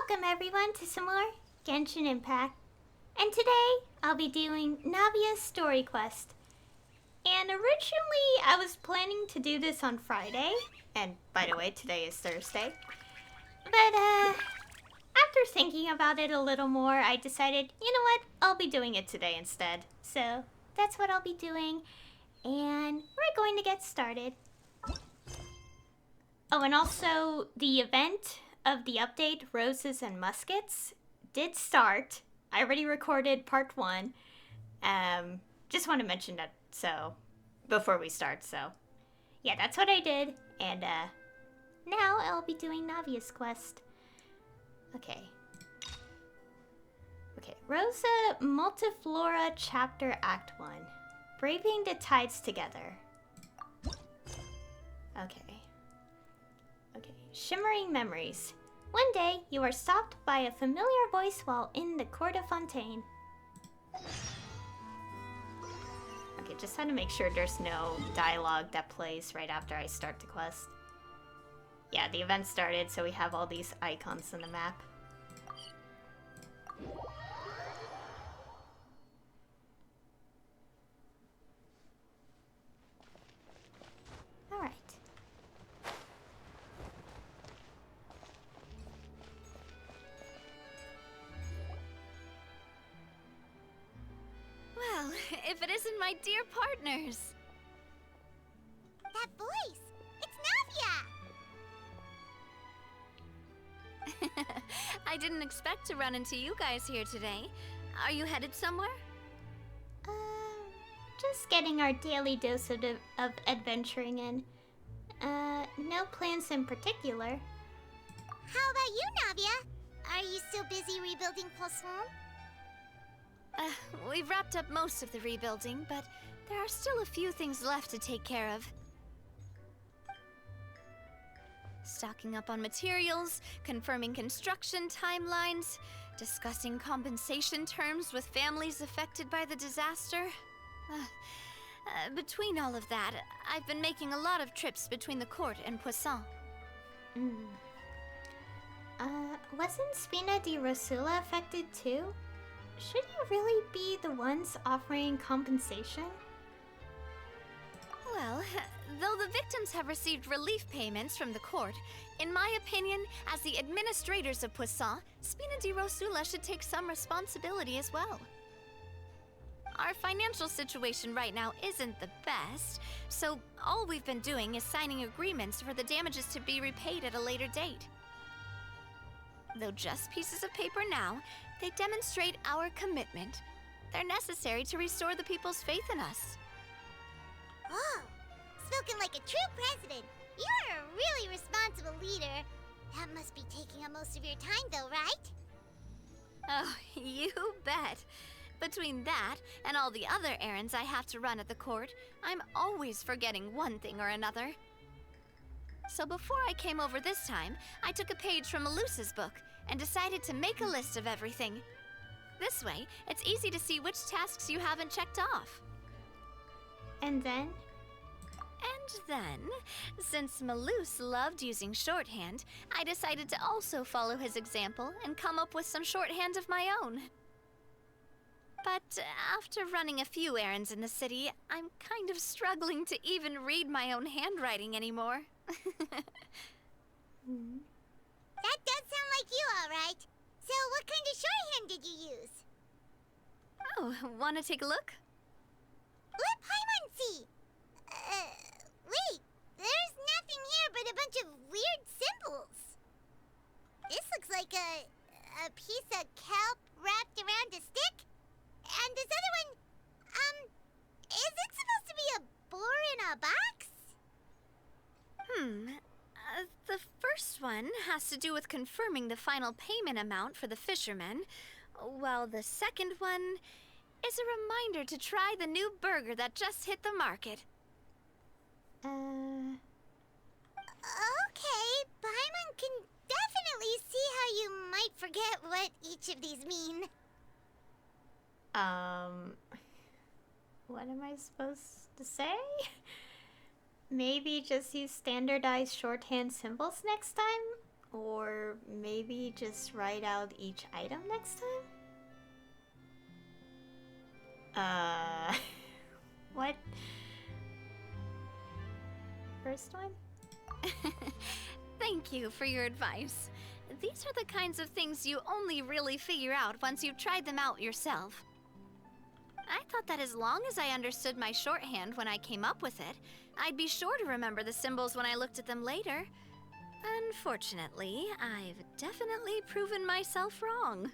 Welcome everyone to some more Genshin Impact. And today I'll be doing Navia's story quest. And originally I was planning to do this on Friday. And by the way, today is Thursday. But after thinking about it a little more, I decided, you know what, I'll be doing it today instead. So that's what I'll be doing. And we're going to get started. Oh, and also the event of the update, Roses and Muskets, did start. I already recorded part 1. Just want to mention that, so, before we start, so. Yeah, that's what I did, and, now I'll be doing Navia's quest. Okay. Okay, Rosa Multiflora Chapter Act 1. Braving the Tides Together. Okay. Okay, Shimmering Memories. One day, you are stopped by a familiar voice while in the Court of Fontaine. Okay, just had to make sure there's no dialogue that plays right after I start the quest. Yeah, the event started, so we have all these icons on the map. Alright. Well, if it isn't my dear partners. That voice! It's Navia! I didn't expect to run into you guys here today. Are you headed somewhere? Just getting our daily dose of adventuring in. No plans in particular. How about you, Navia? Are you still busy rebuilding Poisson? We've wrapped up most of the rebuilding, but there are still a few things left to take care of. Stocking up on materials, confirming construction timelines, discussing compensation terms with families affected by the disaster. Between all of that, I've been making a lot of trips between the court and Poisson. Wasn't Spina di Rosula affected too? Should you really be the ones offering compensation? Well, though the victims have received relief payments from the court, in my opinion, as the administrators of Poisson, Spina di Rosula should take some responsibility as well. Our financial situation right now isn't the best, so all we've been doing is signing agreements for the damages to be repaid at a later date. Though just pieces of paper now, they demonstrate our commitment. They're necessary to restore the people's faith in us. Oh, spoken like a true president. You're a really responsible leader. That must be taking up most of your time though, right? Oh, you bet. Between that and all the other errands I have to run at the court, I'm always forgetting one thing or another. So before I came over this time, I took a page from Melusa's book and decided to make a list of everything. This way, it's easy to see which tasks you haven't checked off. And then? And then, since Melus loved using shorthand, I decided to also follow his example and come up with some shorthand of my own. But after running a few errands in the city, I'm kind of struggling to even read my own handwriting anymore. That does sound like you, all right. So what kind of shorthand did you use? Oh, wanna take a look? Let Paimon see. Wait, there's nothing here but a bunch of weird symbols. This looks like a piece of kelp wrapped around a stick. And this other one, is it supposed to be a boar in a box? The first one has to do with confirming the final payment amount for the fishermen, while the second one is a reminder to try the new burger that just hit the market. Okay, Paimon can definitely see how you might forget what each of these mean. What am I supposed to say? Maybe just use standardized shorthand symbols next time? Or maybe just write out each item next time? What? First one? Thank you for your advice. These are the kinds of things you only really figure out once you've tried them out yourself. I thought that as long as I understood my shorthand when I came up with it, I'd be sure to remember the symbols when I looked at them later. Unfortunately, I've definitely proven myself wrong.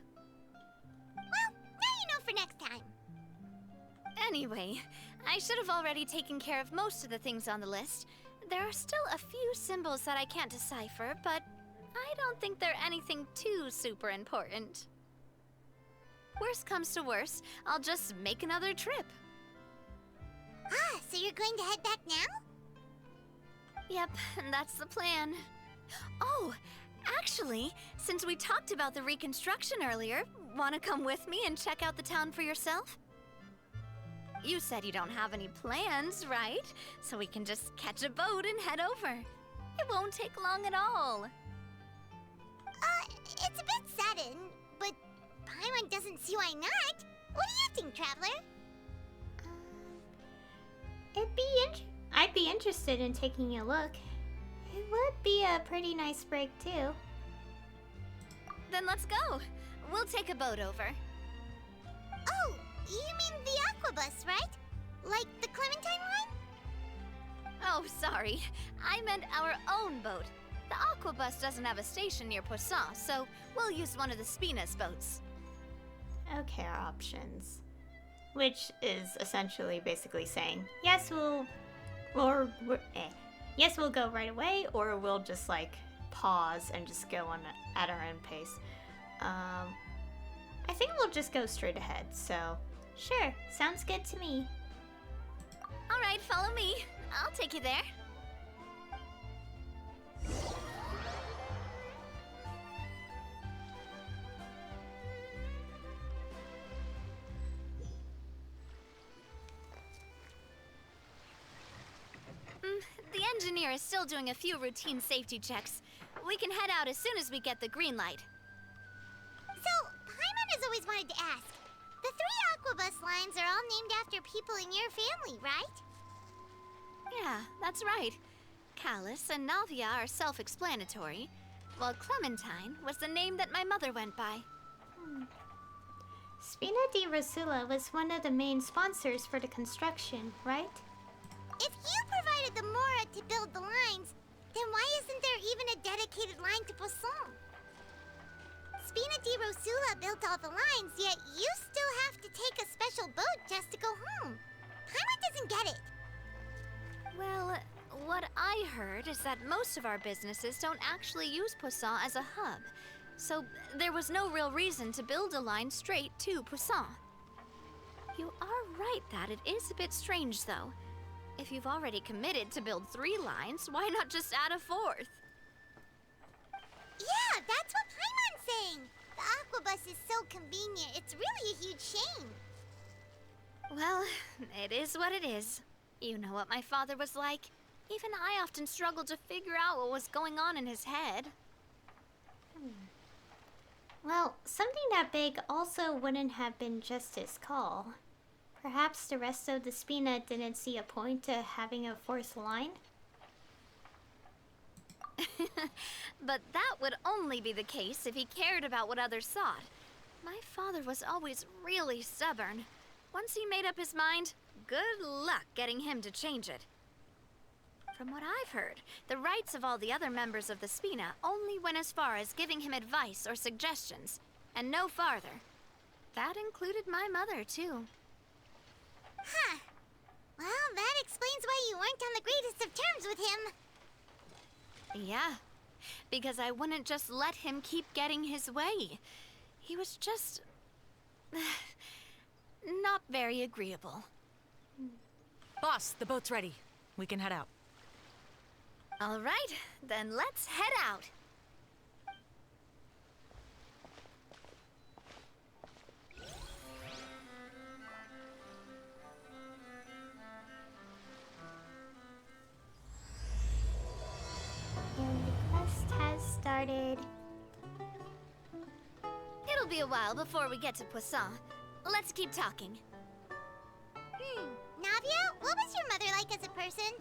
Well, now you know for next time. Anyway, I should have already taken care of most of the things on the list. There are still a few symbols that I can't decipher, but I don't think they're anything too super important. Worst comes to worst, I'll just make another trip. Ah, so you're going to head back now? Yep, that's the plan. Oh, actually, since we talked about the reconstruction earlier, want to come with me and check out the town for yourself? You said you don't have any plans, right? So we can just catch a boat and head over. It won't take long at all. It's a bit sudden, but Paimon doesn't see why not. What do you think, Traveler? I'd be interested in taking a look. It would be a pretty nice break too. Then let's go. We'll take a boat over. Oh, you mean the Aquabus, right? Like the Clementine line? Oh, sorry. I meant our own boat. The Aquabus doesn't have a station near Poisson, so we'll use one of the Spina's boats. Okay, our options. Which is essentially basically saying, yes, we'll go right away, or we'll just like pause and just go on at our own pace. I think we'll just go straight ahead, so sure, sounds good to me. Alright, follow me. I'll take you there. The engineer is still doing a few routine safety checks. We can head out as soon as we get the green light. So, Paimon has always wanted to ask. The 3 Aquabus lines are all named after people in your family, right? Yeah, that's right. Callus and Navia are self-explanatory, while Clementine was the name that my mother went by. Spina di Rosula was one of the main sponsors for the construction, right? If you provided the Mora to build the lines, then why isn't there even a dedicated line to Poisson? Spina di Rosula built all the lines, yet you still have to take a special boat just to go home. Paimon doesn't get it. Well, what I heard is that most of our businesses don't actually use Poisson as a hub, so there was no real reason to build a line straight to Poisson. You are right that it is a bit strange, though. If you've already committed to build 3 lines, why not just add a 4th? Yeah, that's what Paimon's saying. The Aquabus is so convenient, it's really a huge shame. Well, it is what it is. You know what my father was like. Even I often struggled to figure out what was going on in his head. Well, something that big also wouldn't have been just his call. Perhaps the rest of the Spina didn't see a point to having a 4th line? But that would only be the case if he cared about what others thought. My father was always really stubborn. Once he made up his mind, good luck getting him to change it. From what I've heard, the rights of all the other members of the Spina only went as far as giving him advice or suggestions, and no farther. That included my mother, too. Huh. Well, that explains why you weren't on the greatest of terms with him. Yeah, because I wouldn't just let him keep getting his way. He was just... not very agreeable. Boss, the boat's ready. We can head out. All right, then let's head out. And the quest has started. started. It'll be a while before we get to Poisson. Let's keep talking. Navia, what was your mother like as a person?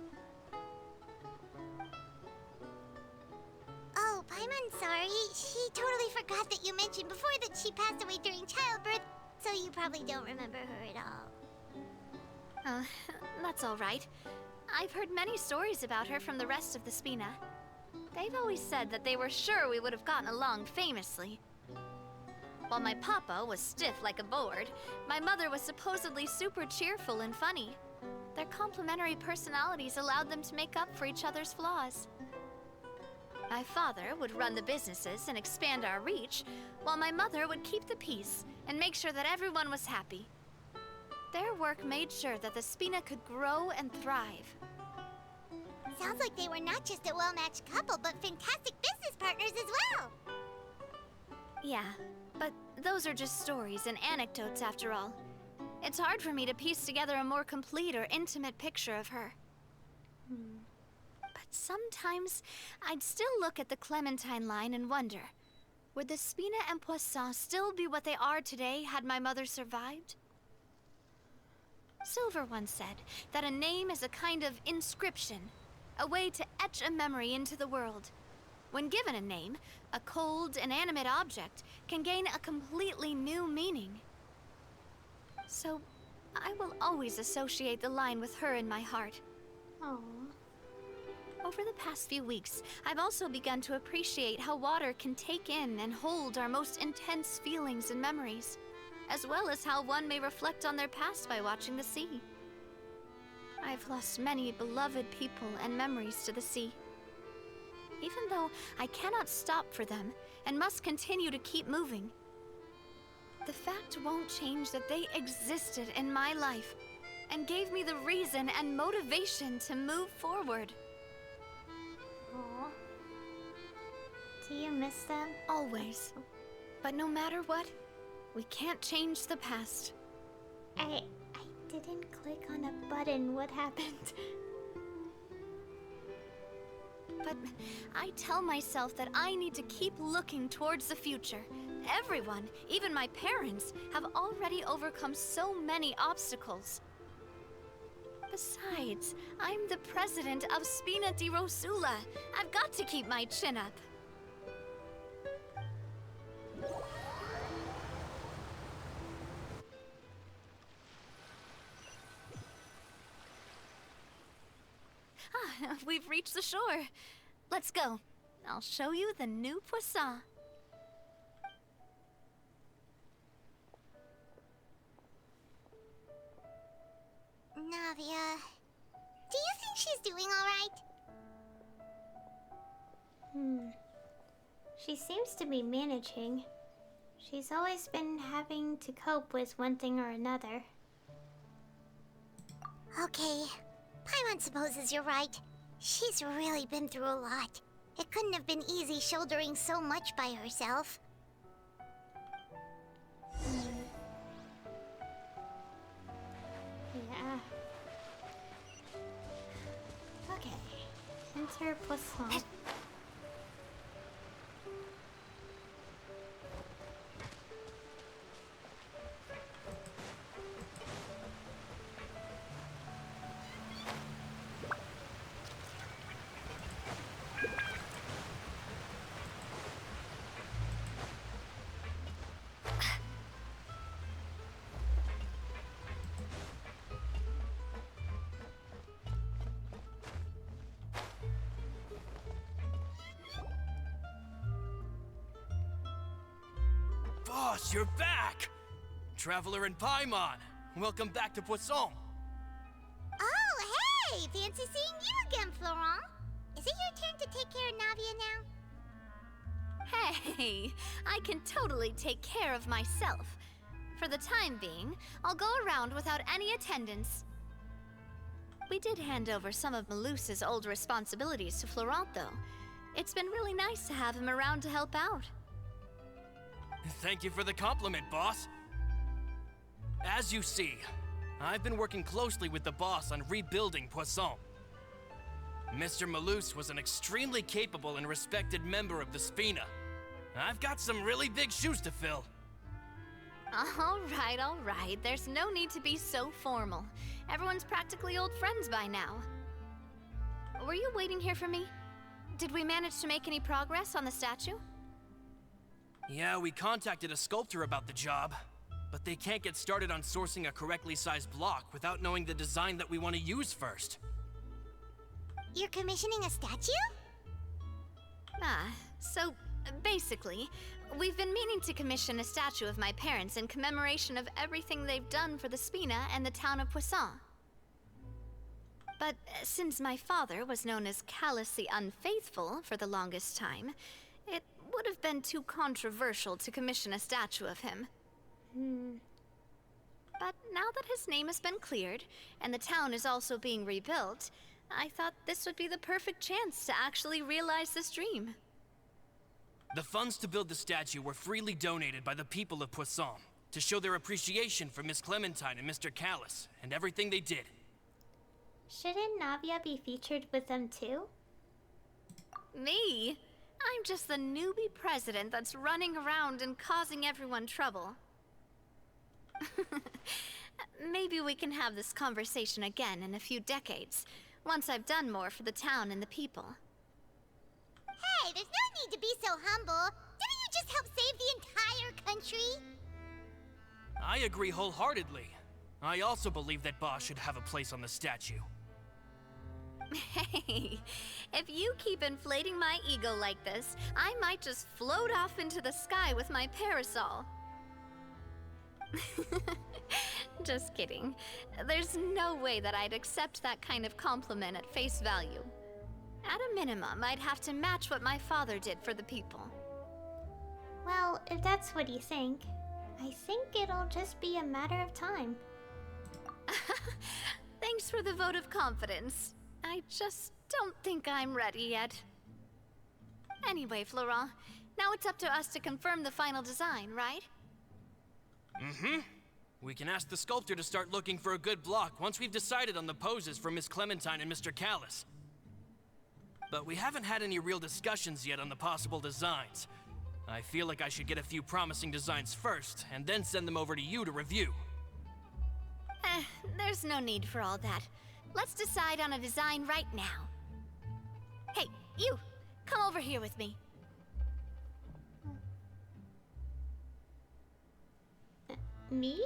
Oh, Paimon, sorry. She totally forgot that you mentioned before that she passed away during childbirth, so you probably don't remember her at all. That's all right. I've heard many stories about her from the rest of the Spina. They've always said that they were sure we would have gotten along famously. While my papa was stiff like a board, my mother was supposedly super cheerful and funny. Their complementary personalities allowed them to make up for each other's flaws. My father would run the businesses and expand our reach, while my mother would keep the peace and make sure that everyone was happy. Their work made sure that the Spina could grow and thrive. Sounds like they were not just a well-matched couple, but fantastic business partners as well. Yeah, but those are just stories and anecdotes after all. It's hard for me to piece together a more complete or intimate picture of her. But sometimes, I'd still look at the Clementine line and wonder, would the Spina and Poisson still be what they are today had my mother survived? Silver once said that a name is a kind of inscription, a way to etch a memory into the world. When given a name, a cold, inanimate object can gain a completely new meaning. So, I will always associate the line with her in my heart. Oh. Over the past few weeks, I've also begun to appreciate how water can take in and hold our most intense feelings and memories, as well as how one may reflect on their past by watching the sea. I've lost many beloved people and memories to the sea. Even though I cannot stop for them and must continue to keep moving, the fact won't change that they existed in my life and gave me the reason and motivation to move forward. Aw. Do you miss them? Always. But no matter what, we can't change the past. I didn't click on a button. What happened? But I tell myself that I need to keep looking towards the future. Everyone, even my parents, have already overcome so many obstacles. Besides, I'm the president of Spina di Rosula. I've got to keep my chin up. We've reached the shore. Let's go. I'll show you the new Poisson. Navia, do you think she's doing all right? She seems to be managing. She's always been having to cope with one thing or another. Okay, Paimon supposes you're right. She's really been through a lot. It couldn't have been easy shouldering so much by herself. Yeah. Okay. Enter Poisson. Boss, you're back! Traveler and Paimon, welcome back to Poisson. Oh, hey! Fancy seeing you again, Florent. Is it your turn to take care of Navia now? Hey, I can totally take care of myself. For the time being, I'll go around without any attendance. We did hand over some of Melusa's old responsibilities to Florent, though. It's been really nice to have him around to help out. Thank you for the compliment, boss. As you see, I've been working closely with the boss on rebuilding Poisson. Mr. Malus was an extremely capable and respected member of the Spina. I've got some really big shoes to fill. All right. There's no need to be so formal. Everyone's practically old friends by now. Were you waiting here for me? Did we manage to make any progress on the statue? Yeah, we contacted a sculptor about the job, but they can't get started on sourcing a correctly sized block without knowing the design that we want to use first. You're commissioning a statue? So basically, we've been meaning to commission a statue of my parents in commemoration of everything they've done for the Spina and the town of Poisson. But since my father was known as Callus the Unfaithful for the longest time, it would have been too controversial to commission a statue of him. But now that his name has been cleared, and the town is also being rebuilt, I thought this would be the perfect chance to actually realize this dream. The funds to build the statue were freely donated by the people of Poisson to show their appreciation for Miss Clementine and Mr. Callus and everything they did. Shouldn't Navia be featured with them too? Me? I'm just the newbie president that's running around and causing everyone trouble. Maybe we can have this conversation again in a few decades, once I've done more for the town and the people. Hey, there's no need to be so humble. Didn't you just help save the entire country? I agree wholeheartedly. I also believe that Boss should have a place on the statue. Hey, if you keep inflating my ego like this, I might just float off into the sky with my parasol. Just kidding. There's no way that I'd accept that kind of compliment at face value. At a minimum, I'd have to match what my father did for the people. Well, if that's what you think, I think it'll just be a matter of time. Thanks for the vote of confidence. I just don't think I'm ready yet. Anyway, Florent, now it's up to us to confirm the final design, right? We can ask the sculptor to start looking for a good block once we've decided on the poses for Miss Clementine and Mr. Callus. But we haven't had any real discussions yet on the possible designs. I feel like I should get a few promising designs first, and then send them over to you to review. There's no need for all that. Let's decide on a design right now. Hey, you! Come over here with me. Me?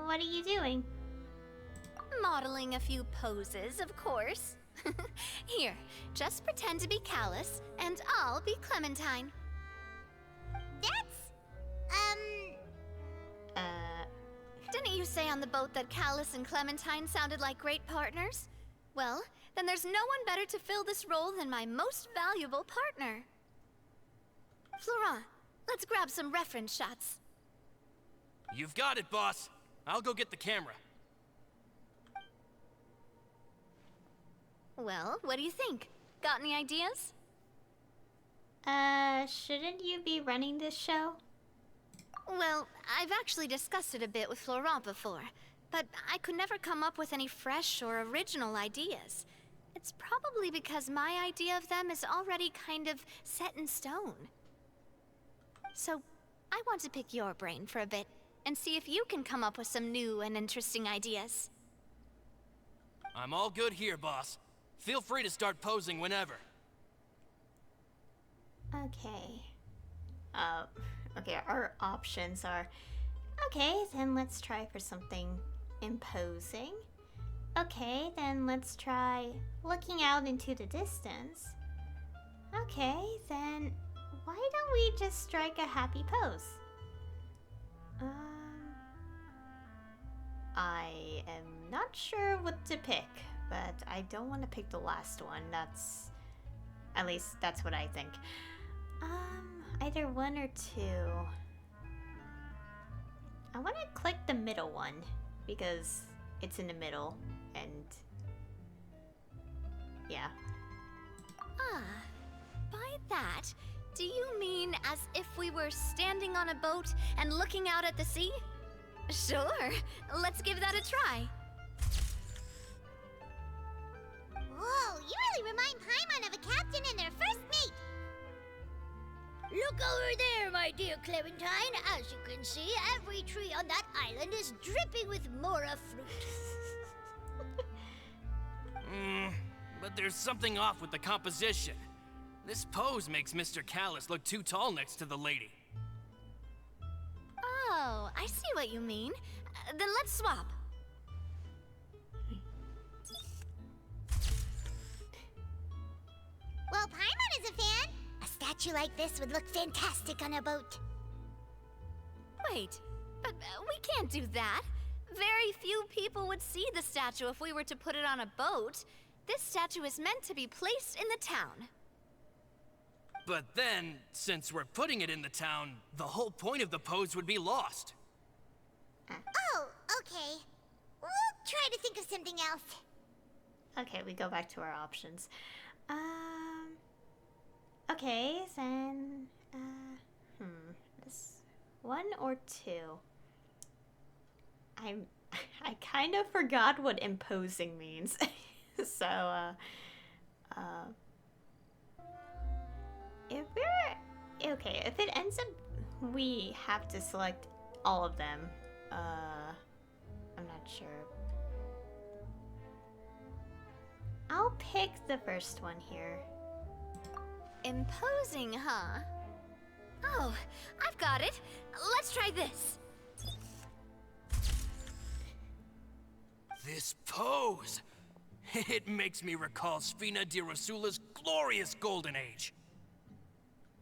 What are you doing? Modeling a few poses, of course. Here, just pretend to be Callus, and I'll be Clementine. That's, Didn't you say on the boat that Callus and Clementine sounded like great partners? Well, then there's no one better to fill this role than my most valuable partner. Florent, let's grab some reference shots. You've got it, boss. I'll go get the camera. Well, what do you think? Got any ideas? Shouldn't you be running this show? Well, I've actually discussed it a bit with Florent before, but I could never come up with any fresh or original ideas. It's probably because my idea of them is already kind of set in stone. So, I want to pick your brain for a bit, and see if you can come up with some new and interesting ideas. I'm all good here, boss. Feel free to start posing whenever. Okay. Okay, our options are... Okay, then let's try for something imposing. Okay, then let's try looking out into the distance. Okay, then why don't we just strike a happy pose? I am not sure what to pick, but I don't want to pick the last one. At least that's what I think. Either one or two. I want to click the middle one because it's in the middle and yeah. By that, do you mean as if we were standing on a boat and looking out at the sea? Sure, let's give that a try. whoa, you really captain and their first mate. Look over there, my dear Clementine. As you can see, every tree on that island is dripping with mora fruit. But there's something off with the composition. This pose makes Mr. Callus look too tall next to the lady. Oh, I see what you mean. Then let's swap. Well, Paimon is a fan. A statue like this would look fantastic on a boat. Wait, but we can't do that. Very few people would see the statue if we were to put it on a boat. This statue is meant to be placed in the town. But then, since we're putting it in the town, the whole point of the pose would be lost. Oh, okay. We'll try to think of something else. Okay, we go back to our options. Okay, then, this one or two? I kind of forgot what imposing means. So, if it ends up we have to select all of them, I'm not sure. I'll pick the first one here. Imposing, huh? Oh, I've got it. Let's try this. This pose! It makes me recall Spina di Rosula's glorious golden age.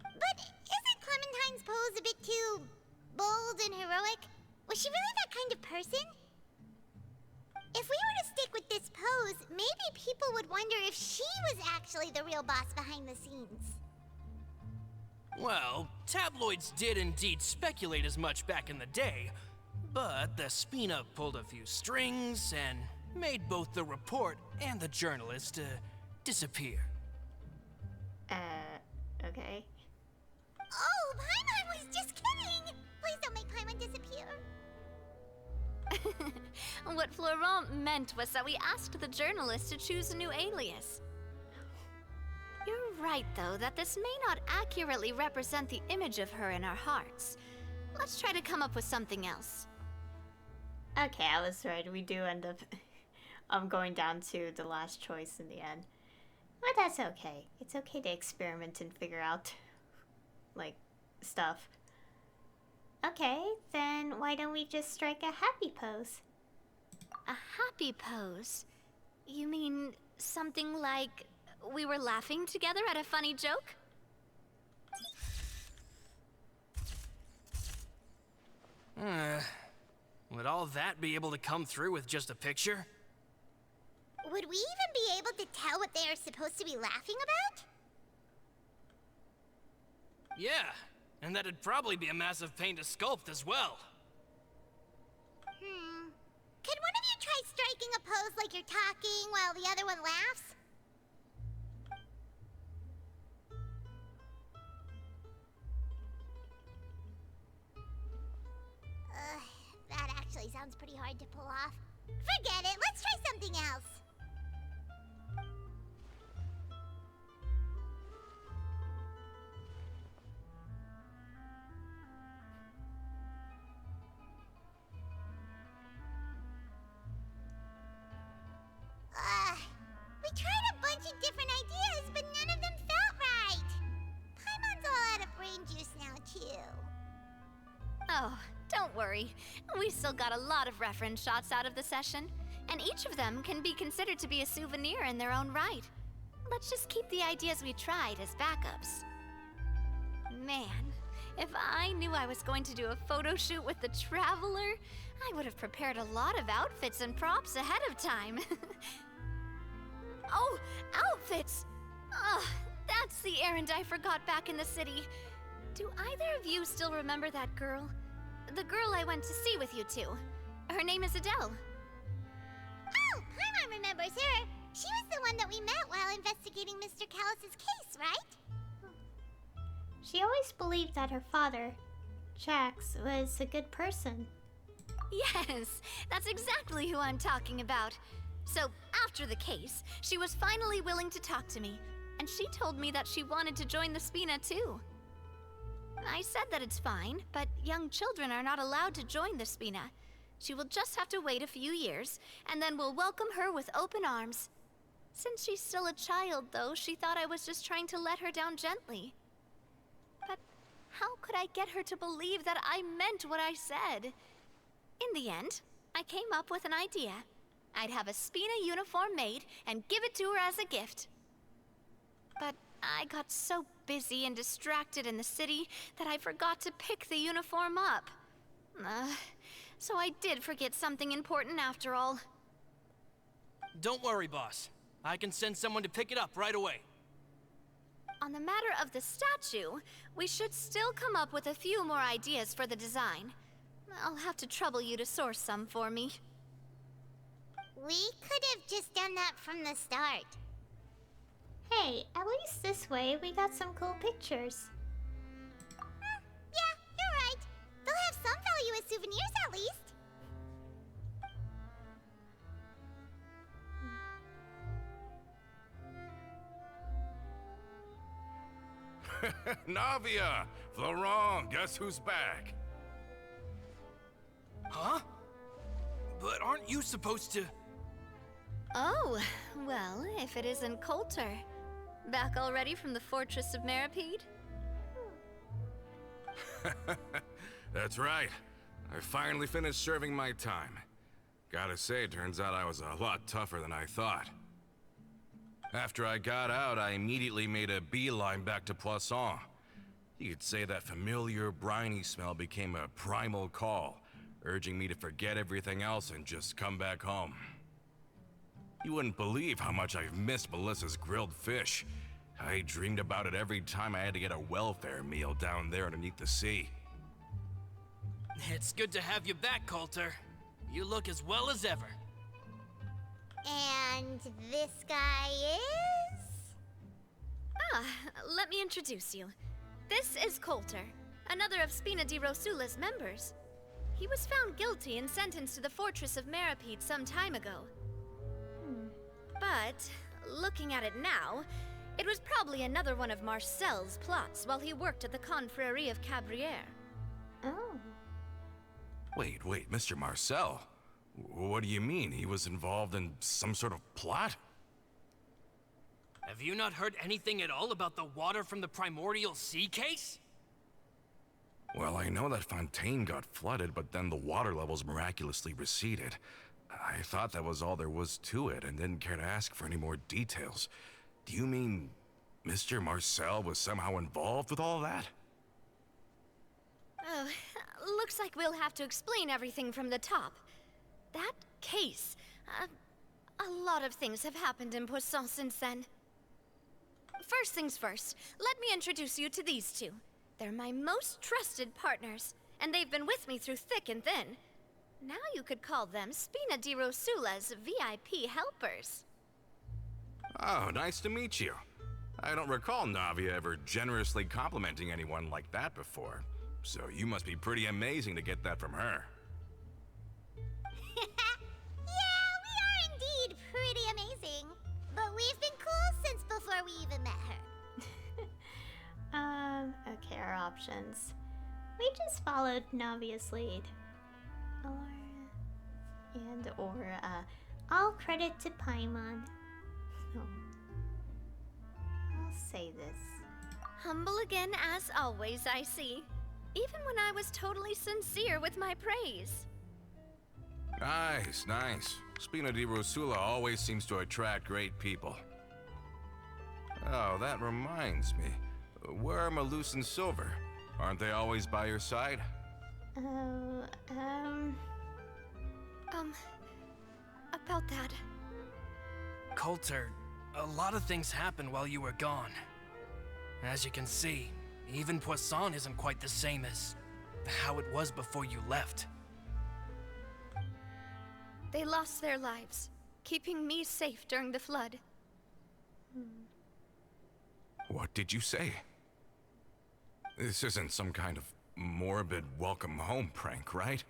But isn't Clementine's pose a bit too bold and heroic? Was she really that kind of person? If we were to stick with this pose, maybe people would wonder if she was actually the real boss behind the scenes. Well, tabloids did indeed speculate as much back in the day, but the Spina pulled a few strings and made both the report and the journalist disappear. Okay. Oh, Paimon was just kidding! Please don't make Paimon disappear. What Florent meant was that we asked the journalist to choose a new alias. You're right, though, that this may not accurately represent the image of her in our hearts. Let's try to come up with something else. Okay, I was right. We do end up going down to the last choice in the end. But that's okay. It's okay to experiment and figure out, like, stuff. Okay, then why don't we just strike a happy pose? A happy pose? You mean something like we were laughing together at a funny joke? Would all that be able to come through with just a picture? Would we even be able to tell what they are supposed to be laughing about? Yeah, and that'd probably be a massive pain to sculpt as well. Could one of you try striking a pose like you're talking while the other one laughs? That actually sounds pretty hard to pull off. Forget it, let's try something else. We tried a bunch of different ideas, but none of them felt right. Paimon's all out of brain juice now, too. Oh, don't worry. We still got a lot of reference shots out of the session, and each of them can be considered to be a souvenir in their own right. Let's just keep the ideas we tried as backups. Man, if I knew I was going to do a photo shoot with the Traveler, I would have prepared a lot of outfits and props ahead of time. Oh, outfits! Ugh, that's the errand I forgot back in the city. Do either of you still remember that girl? The girl I went to see with you two. Her name is Adele. Oh, Paimon remembers her. She was the one that we met while investigating Mr. Callus's case, right? She always believed that her father, Jax, was a good person. Yes, that's exactly who I'm talking about. So, after the case, she was finally willing to talk to me, and she told me that she wanted to join the Spina too. I said that it's fine, but young children are not allowed to join the Spina. She will just have to wait a few years, and then we'll welcome her with open arms. Since she's still a child, though, she thought I was just trying to let her down gently. But how could I get her to believe that I meant what I said? In the end, I came up with an idea. I'd have a Spina uniform made and give it to her as a gift. But I got so busy and distracted in the city that I forgot to pick the uniform up. So I did forget something important after all. Don't worry, boss. I can send someone to pick it up right away. On the matter of the statue, we should still come up with a few more ideas for the design. I'll have to trouble you to source some for me. We could have just done that from the start. Hey, at least this way we got some cool pictures. Yeah, you're right. They'll have some value as souvenirs at least. Navia! Florent, guess who's back? Huh? But aren't you supposed to... Oh, well, if it isn't Coulter. Back already from the Fortress of Meripede? That's right. I finally finished serving my time. Gotta say, turns out I was a lot tougher than I thought. After I got out, I immediately made a beeline back to Poisson. You could say that familiar, briny smell became a primal call, urging me to forget everything else and just come back home. You wouldn't believe how much I've missed Melissa's grilled fish. I dreamed about it every time I had to get a welfare meal down there underneath the sea. It's good to have you back, Coulter. You look as well as ever. And this guy is? Let me introduce you. This is Coulter, another of Spina di Rosula's members. He was found guilty and sentenced to the Fortress of Meripede some time ago. But, looking at it now, it was probably another one of Marcel's plots while he worked at the Confrérie of Cabrières. Oh. Wait, Mr. Marcel? What do you mean? He was involved in some sort of plot? Have you not heard anything at all about the water from the primordial sea case? Well, I know that Fontaine got flooded, but then the water levels miraculously receded. I thought that was all there was to it and didn't care to ask for any more details. Do you mean Mr. Marcel was somehow involved with all that? Oh, looks like we'll have to explain everything from the top. That case, a lot of things have happened in Poisson since then. First things first, let me introduce you to these two. They're my most trusted partners, and they've been with me through thick and thin. Now you could call them Spina di Rosula's VIP helpers. Oh, nice to meet you. I don't recall Navia ever generously complimenting anyone like that before. So you must be pretty amazing to get that from her. Yeah, we are indeed pretty amazing. But we've been cool since before we even met her. Okay, our options. We just followed Navia's lead. All credit to Paimon. No. I'll say this. Humble again as always, I see. Even when I was totally sincere with my praise. Nice. Spina di Rosula always seems to attract great people. Oh, that reminds me. Where are Malus and Silver? Aren't they always by your side? About that. Coulter, a lot of things happened while you were gone. As you can see, even Poisson isn't quite the same as how it was before you left. They lost their lives, keeping me safe during the flood. What did you say? This isn't some kind of morbid welcome home prank, right?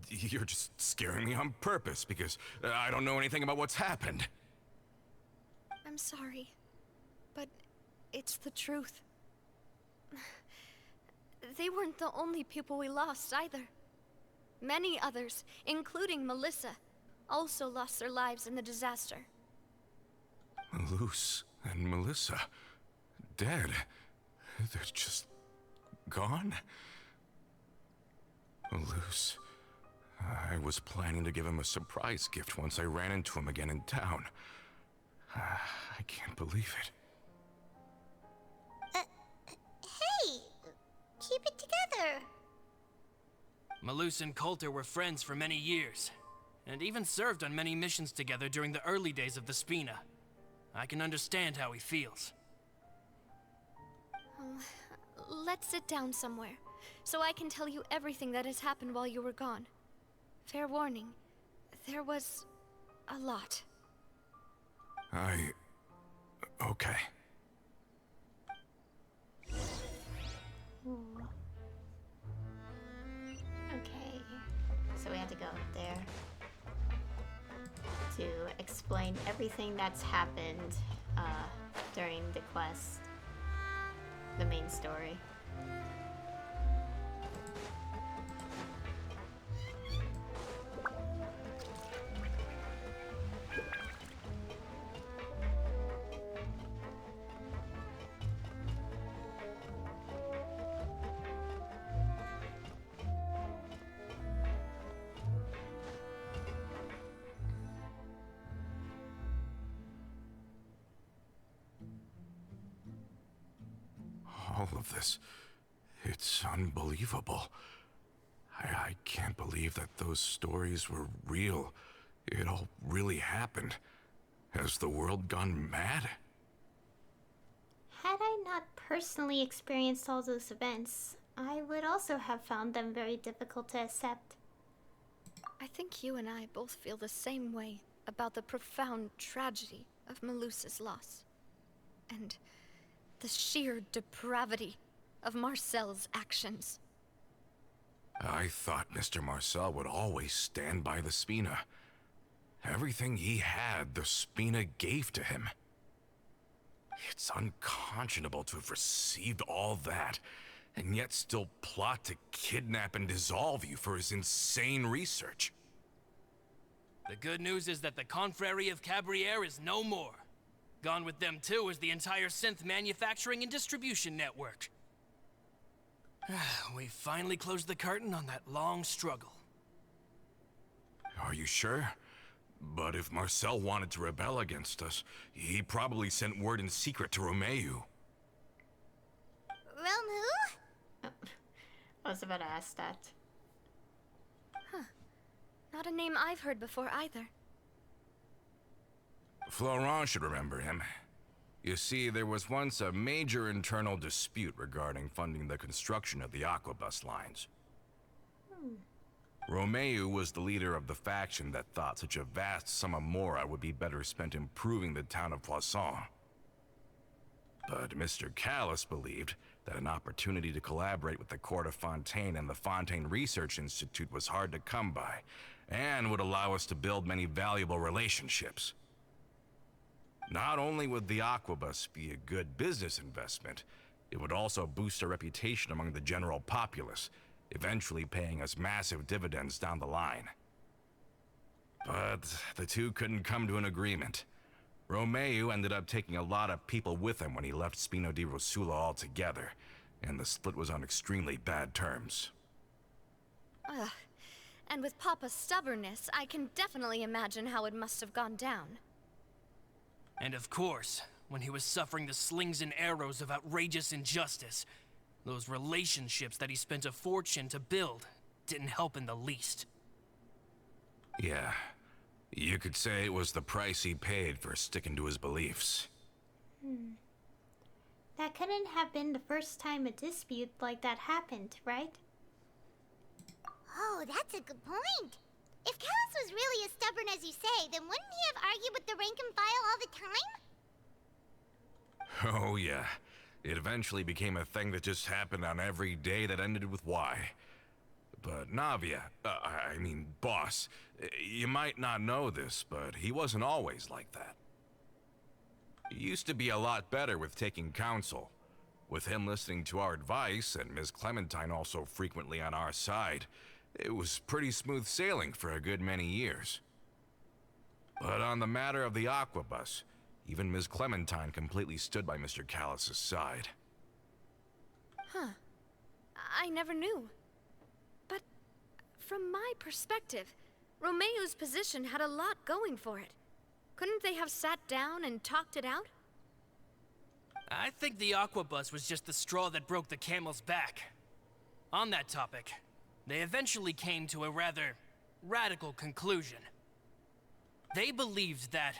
You're just scaring me on purpose because I don't know anything about what's happened. I'm sorry, but it's the truth. They weren't the only people we lost, either. Many others, including Melissa, also lost their lives in the disaster. Luce and Melissa, dead. They're just gone? Luce, I was planning to give him a surprise gift once I ran into him again in town. I can't believe it. Hey! Keep it together! Malus and Coulter were friends for many years, and even served on many missions together during the early days of the Spina. I can understand how he feels. Let's sit down somewhere, so I can tell you everything that has happened while you were gone. Fair warning, there was a lot. Okay. Ooh. Okay, so we had to go up there to explain everything that's happened during the quest, the main story. All of this, it's unbelievable. I can't believe that those stories were real. It all really happened. Has the world gone mad? Had I not personally experienced all those events, I would also have found them very difficult to accept. I think you and I both feel the same way about the profound tragedy of Melusa's loss. And the sheer depravity of Marcel's actions. I thought Mr. Marcel would always stand by the Spina. Everything he had, the Spina gave to him. It's unconscionable to have received all that, and yet still plot to kidnap and dissolve you for his insane research. The good news is that the Confrérie of Cabriere is no more. Gone with them too is the entire synth manufacturing and distribution network. We finally closed the curtain on that long struggle. Are you sure? But if Marcel wanted to rebel against us, he probably sent word in secret to Romeu. Romu? I was about to ask that. Not a name I've heard before either. Florent should remember him. You see, there was once a major internal dispute regarding funding the construction of the Aquabus lines. Romeu was the leader of the faction that thought such a vast sum of mora would be better spent improving the town of Poisson. But Mr. Callis believed that an opportunity to collaborate with the Court of Fontaine and the Fontaine Research Institute was hard to come by, and would allow us to build many valuable relationships. Not only would the Aquabus be a good business investment, it would also boost our reputation among the general populace, eventually paying us massive dividends down the line. But the two couldn't come to an agreement. Romeu ended up taking a lot of people with him when he left Spina di Rosula altogether, and the split was on extremely bad terms. Ugh. And with Papa's stubbornness, I can definitely imagine how it must have gone down. And of course, when he was suffering the slings and arrows of outrageous injustice, those relationships that he spent a fortune to build didn't help in the least. Yeah, you could say it was the price he paid for sticking to his beliefs. That couldn't have been the first time a dispute like that happened, right? Oh, that's a good point. If Callis was really as stubborn as you say, then wouldn't he have argued with the rank and file all the time? Oh yeah, it eventually became a thing that just happened on every day that ended with Y. But Navia, boss, you might not know this, but he wasn't always like that. He used to be a lot better with taking counsel. With him listening to our advice and Ms. Clementine also frequently on our side, it was pretty smooth sailing for a good many years. But on the matter of the Aquabus, even Ms. Clementine completely stood by Mr. Callus's side. Huh. I never knew. But from my perspective, Romeo's position had a lot going for it. Couldn't they have sat down and talked it out? I think the Aquabus was just the straw that broke the camel's back. On that topic, they eventually came to a rather radical conclusion. They believed that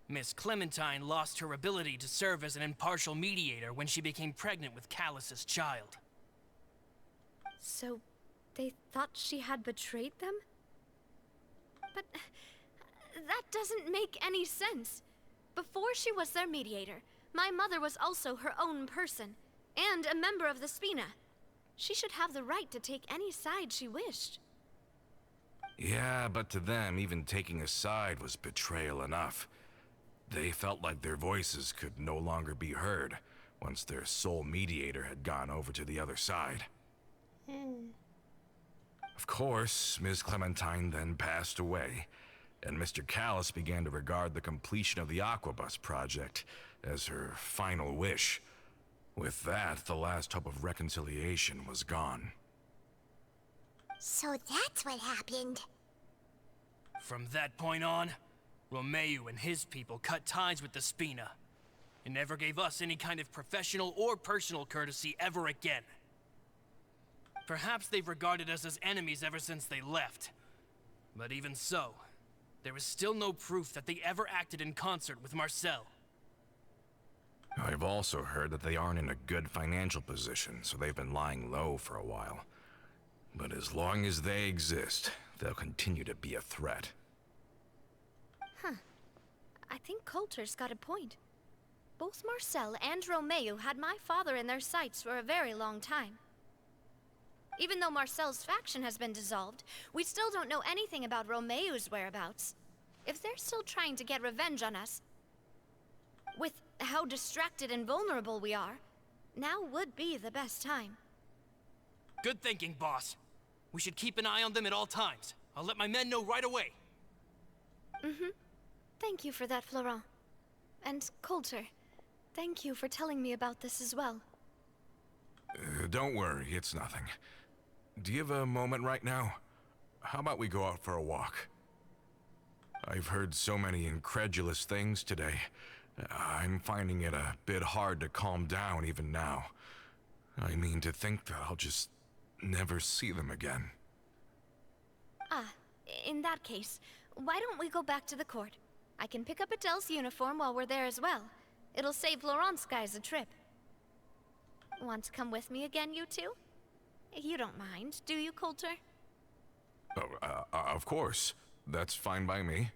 Miss Clementine lost her ability to serve as an impartial mediator when she became pregnant with Callus's child. So, they thought she had betrayed them? But that doesn't make any sense. Before she was their mediator, my mother was also her own person, and a member of the Spina. She should have the right to take any side she wished. Yeah, but to them, even taking a side was betrayal enough. They felt like their voices could no longer be heard once their sole mediator had gone over to the other side. Of course, Ms. Clementine then passed away, and Mr. Callus began to regard the completion of the Aquabus project as her final wish. With that, the last hope of reconciliation was gone. So that's what happened. From that point on, Romeo and his people cut ties with the Spina, and never gave us any kind of professional or personal courtesy ever again. Perhaps they've regarded us as enemies ever since they left. But even so, there is still no proof that they ever acted in concert with Marcel. I've also heard that they aren't in a good financial position, so they've been lying low for a while. But as long as they exist, they'll continue to be a threat. Huh. I think Coulter's got a point. Both Marcel and Romeo had my father in their sights for a very long time. Even though Marcel's faction has been dissolved, we still don't know anything about Romeo's whereabouts. If they're still trying to get revenge on us, with how distracted and vulnerable we are, now would be the best time. Good thinking, boss. We should keep an eye on them at all times. I'll let my men know right away. Thank you for that, Florent. And Coulter, thank you for telling me about this as well. Don't worry, it's nothing. Do you have a moment right now? How about we go out for a walk? I've heard so many incredulous things today. I'm finding it a bit hard to calm down even now. I mean, to think that I'll just never see them again. Ah, in that case, why don't we go back to the court? I can pick up Adele's uniform while we're there as well. It'll save Laurent's guys a trip. Want to come with me again, you two? You don't mind, do you, Coulter? Oh, of course. That's fine by me.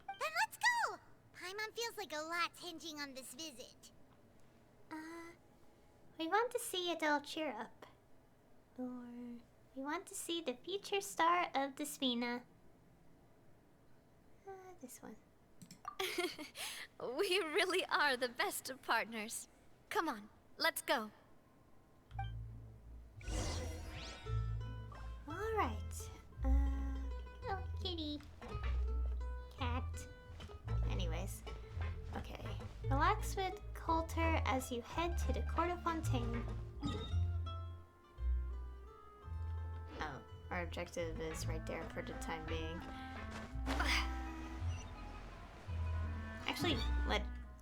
Then let's go! Paimon feels like a lot's hinging on this visit. We want to see Adele cheer up. Or we want to see the future star of the Spina. This one. We really are the best of partners. Come on, let's go. Alright. Oh, kitty. Cat. Anyways. Okay. Relax with Coulter as you head to the Court of Fontaine. Oh, our objective is right there for the time being. Actually,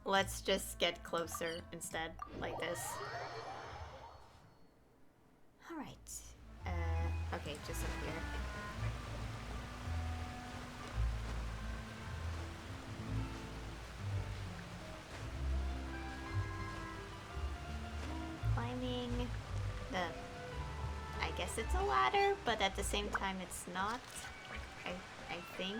let's just get closer instead, like this. Alright. Okay, just up here. Climbing the... I guess it's a ladder, but at the same time it's not. I think.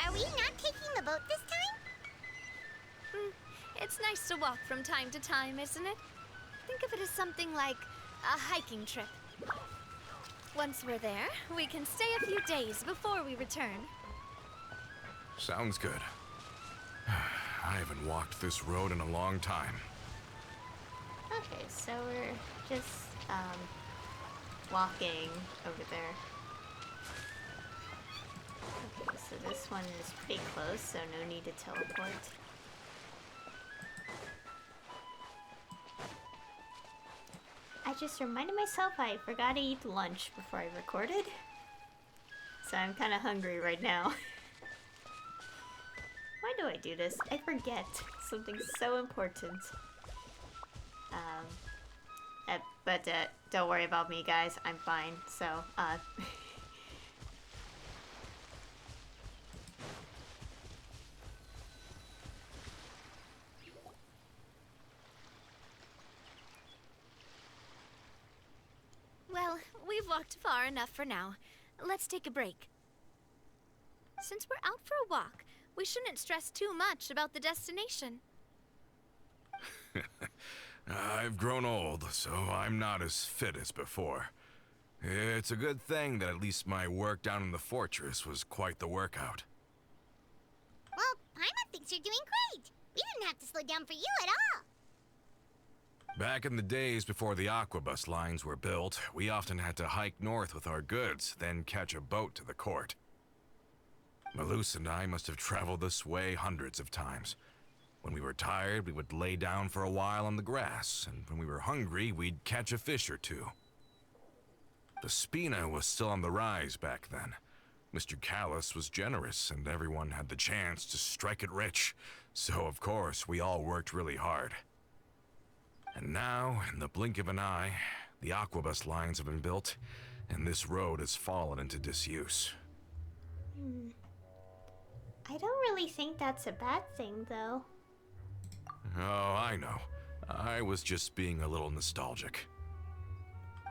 Are we not taking the boat this time? It's nice to walk from time to time, isn't it? Think of it as something like a hiking trip. Once we're there, we can stay a few days before we return. Sounds good. I haven't walked this road in a long time. Okay, so we're just walking over there. Okay, so this one is pretty close, so no need to teleport. I just reminded myself I forgot to eat lunch before I recorded. So I'm kind of hungry right now. Why do I do this? I forget something so important. But don't worry about me, guys. I'm fine. So, Well, we've walked far enough for now. Let's take a break. Since we're out for a walk, we shouldn't stress too much about the destination. I've grown old, so I'm not as fit as before. It's a good thing that at least my work down in the fortress was quite the workout. Well, Paimon thinks you're doing great. We didn't have to slow down for you at all. Back in the days before the aquabus lines were built, we often had to hike north with our goods, then catch a boat to the court. Malus and I must have traveled this way hundreds of times. When we were tired, we would lay down for a while on the grass, and when we were hungry, we'd catch a fish or two. The Spina was still on the rise back then. Mr. Callis was generous, and everyone had the chance to strike it rich, so of course we all worked really hard. And now, in the blink of an eye, the aquabus lines have been built, and this road has fallen into disuse. I don't really think that's a bad thing, though. Oh, I know. I was just being a little nostalgic.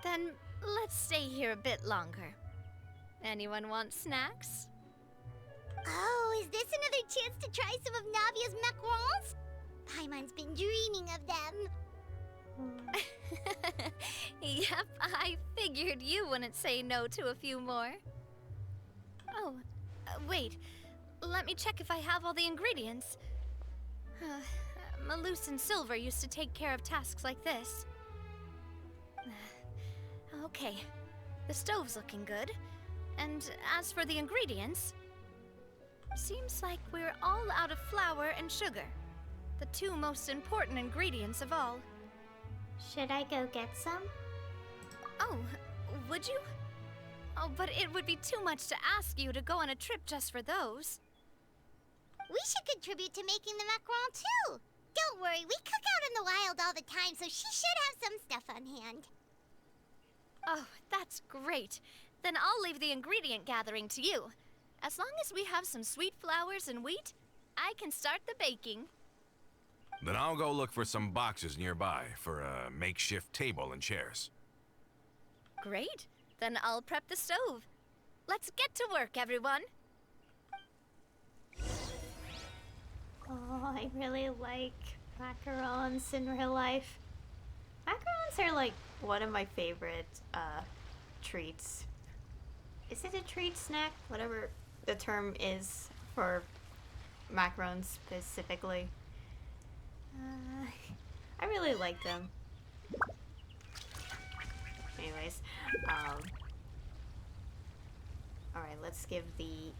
Then let's stay here a bit longer. Anyone want snacks? Oh, is this another chance to try some of Navia's macarons? Paimon's been dreaming of them. Yep, I figured you wouldn't say no to a few more. Oh, wait. Let me check if I have all the ingredients. Malus and Silver used to take care of tasks like this. Okay, the stove's looking good. And as for the ingredients, seems like we're all out of flour and sugar, the two most important ingredients of all. Should I go get some? Oh, would you? Oh, but it would be too much to ask you to go on a trip just for those. We should contribute to making the macaron too. Don't worry, we cook out in the wild all the time, so she should have some stuff on hand. Oh, that's great. Then I'll leave the ingredient gathering to you. As long as we have some sweet flours and wheat, I can start the baking. Then I'll go look for some boxes nearby for a makeshift table and chairs. Great. Then I'll prep the stove. Let's get to work, everyone. Oh, I really like macarons in real life. Macarons are like one of my favorite treats. Is it a treat, snack? Whatever the term is for macarons specifically. I really like them. Anyways, alright, let's give the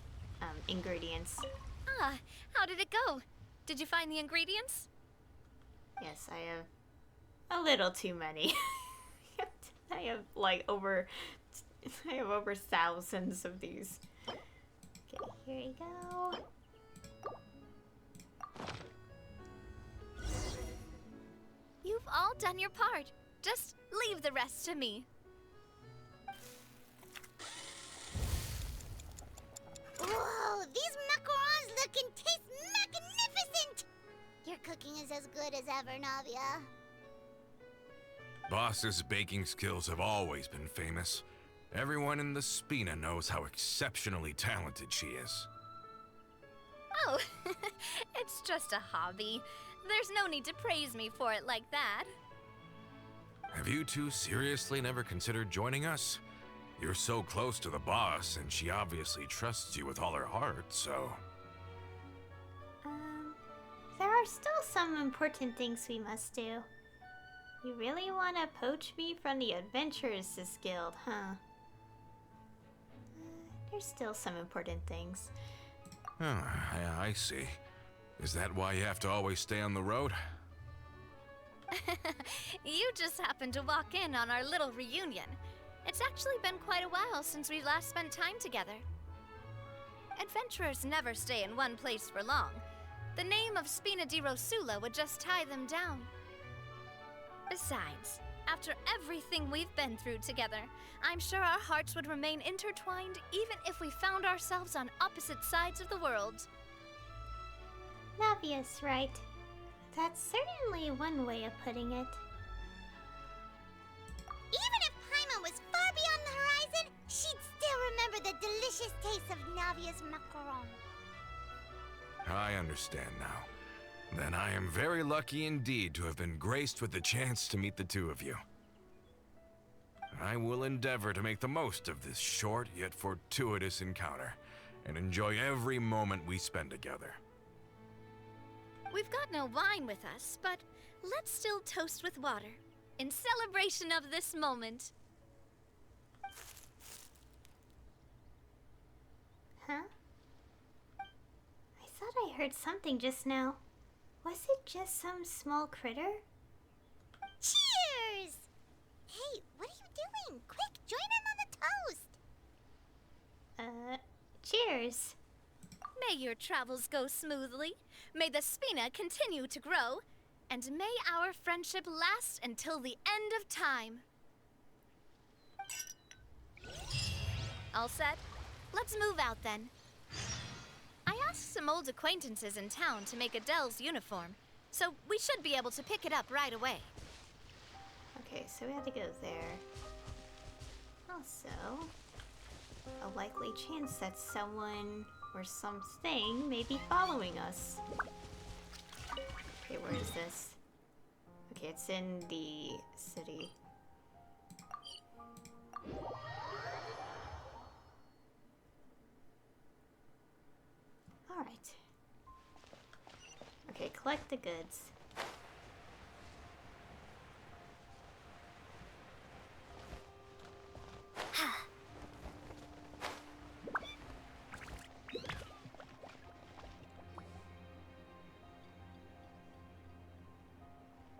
ingredients. Ah, how did it go? Did you find the ingredients? Yes, I have a little too many. I have over thousands of these. Okay, here you go. You've all done your part. Just leave the rest to me. Whoa, these macarons look and taste magnificent! Your cooking is as good as ever, Navia. Boss's baking skills have always been famous. Everyone in the Spina knows how exceptionally talented she is. Oh, it's just a hobby. There's no need to praise me for it like that. Have you two seriously never considered joining us? You're so close to the boss, and she obviously trusts you with all her heart, so... There are still some important things we must do. You really want to poach me from the Adventurers' Guild, huh? There's still some important things. Oh, I see. Is that why you have to always stay on the road? You just happened to walk in on our little reunion. It's actually been quite a while since we last spent time together. Adventurers never stay in one place for long. The name of Spina di Rosula would just tie them down. Besides, after everything we've been through together, I'm sure our hearts would remain intertwined even if we found ourselves on opposite sides of the world. Navia's right. That's certainly one way of putting it. Even if Paimon was far beyond the horizon, she'd still remember the delicious taste of Navia's macaron. I understand now. Then I am very lucky indeed to have been graced with the chance to meet the two of you. I will endeavor to make the most of this short yet fortuitous encounter, and enjoy every moment we spend together. We've got no wine with us, but let's still toast with water, in celebration of this moment. Huh? I thought I heard something just now. Was it just some small critter? Cheers! Hey, what are you doing? Quick, join in on the toast! Cheers. May your travels go smoothly, may the Spina continue to grow, and may our friendship last until the end of time. All set? Let's move out then. I asked some old acquaintances in town to make Adele's uniform, so we should be able to pick it up right away. Okay, so we had to go there. Also, a likely chance that someone or something may be following us. Okay, where is this? Okay, it's in the city. Alright. Okay, collect the goods.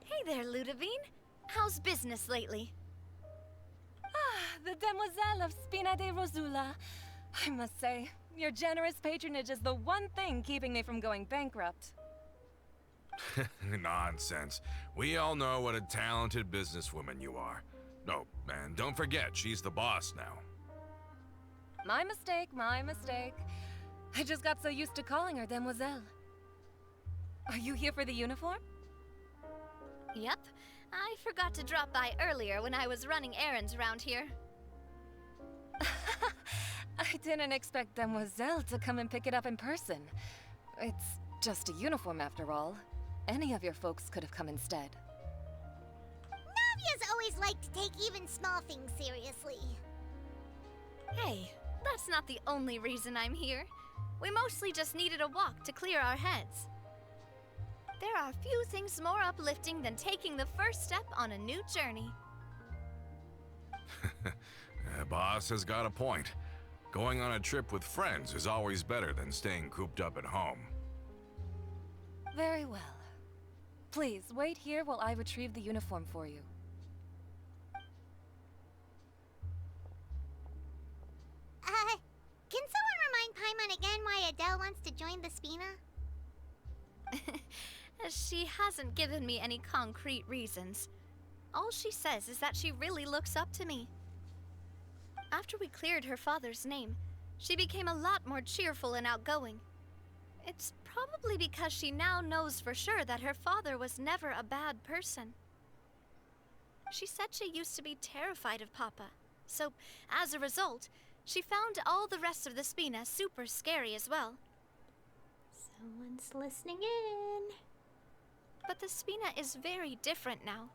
Hey there, Ludovine. How's business lately? The demoiselle of Spina di Rosula. I must say, your generous patronage is the one thing keeping me from going bankrupt. Nonsense. We all know what a talented businesswoman you are. Oh, and don't forget, she's the boss now. My mistake, my mistake. I just got so used to calling her demoiselle. Are you here for the uniform? Yep. I forgot to drop by earlier when I was running errands around here. I didn't expect demoiselle to come and pick it up in person. It's just a uniform after all. Any of your folks could have come instead. Navia's always liked to take even small things seriously. Hey, that's not the only reason I'm here. We mostly just needed a walk to clear our heads. There are few things more uplifting than taking the first step on a new journey. Boss has got a point. Going on a trip with friends is always better than staying cooped up at home. Very well. Please, wait here while I retrieve the uniform for you. Can someone remind Paimon again why Adele wants to join the Spina? She hasn't given me any concrete reasons. All she says is that she really looks up to me. After we cleared her father's name, she became a lot more cheerful and outgoing. It's probably because she now knows for sure that her father was never a bad person. She said she used to be terrified of Papa, so as a result, she found all the rest of the Spina super scary as well. Someone's listening in. But the Spina is very different now.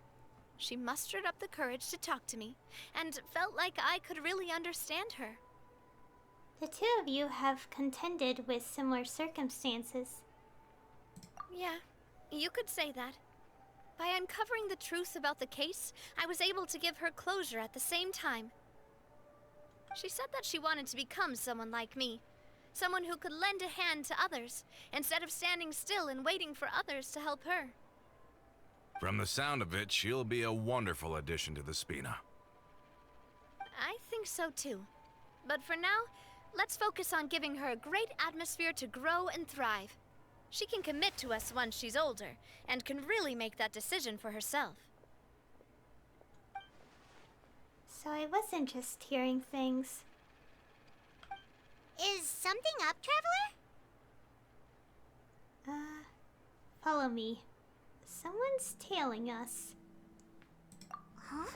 she mustered up the courage to talk to me, and felt like I could really understand her. The two of you have contended with similar circumstances. Yeah, you could say that. By uncovering the truth about the case, I was able to give her closure at the same time. She said that she wanted to become someone like me. Someone who could lend a hand to others, instead of standing still and waiting for others to help her. From the sound of it, she'll be a wonderful addition to the Spina. I think so too. But for now, let's focus on giving her a great atmosphere to grow and thrive. She can commit to us once she's older, and can really make that decision for herself. So I wasn't just hearing things. Is something up, Traveler? Follow me. Someone's tailing us. Huh?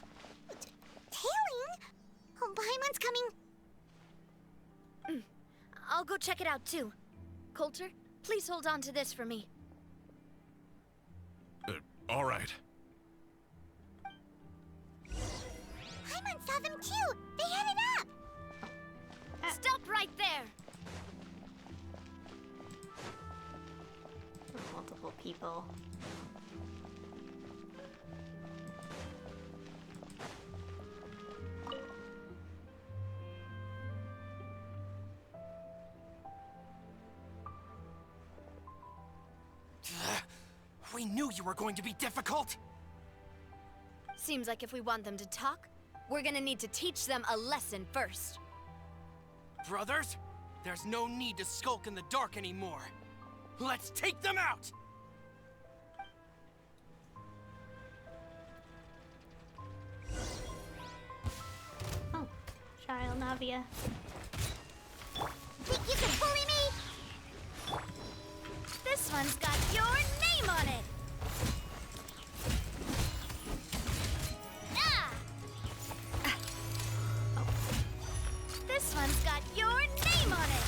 Tailing? Oh, Paimon's coming. I'll go check it out too. Coulter, please hold on to this for me. All right. Paimon saw them too. They headed up. Stop right there! Multiple people. We knew you were going to be difficult! Seems like if we want them to talk, we're gonna need to teach them a lesson first. Brothers, there's no need to skulk in the dark anymore. Let's take them out! Oh, child Navia. Think you can bully me? This one's got your name on it! Ah! This one's got your name on it!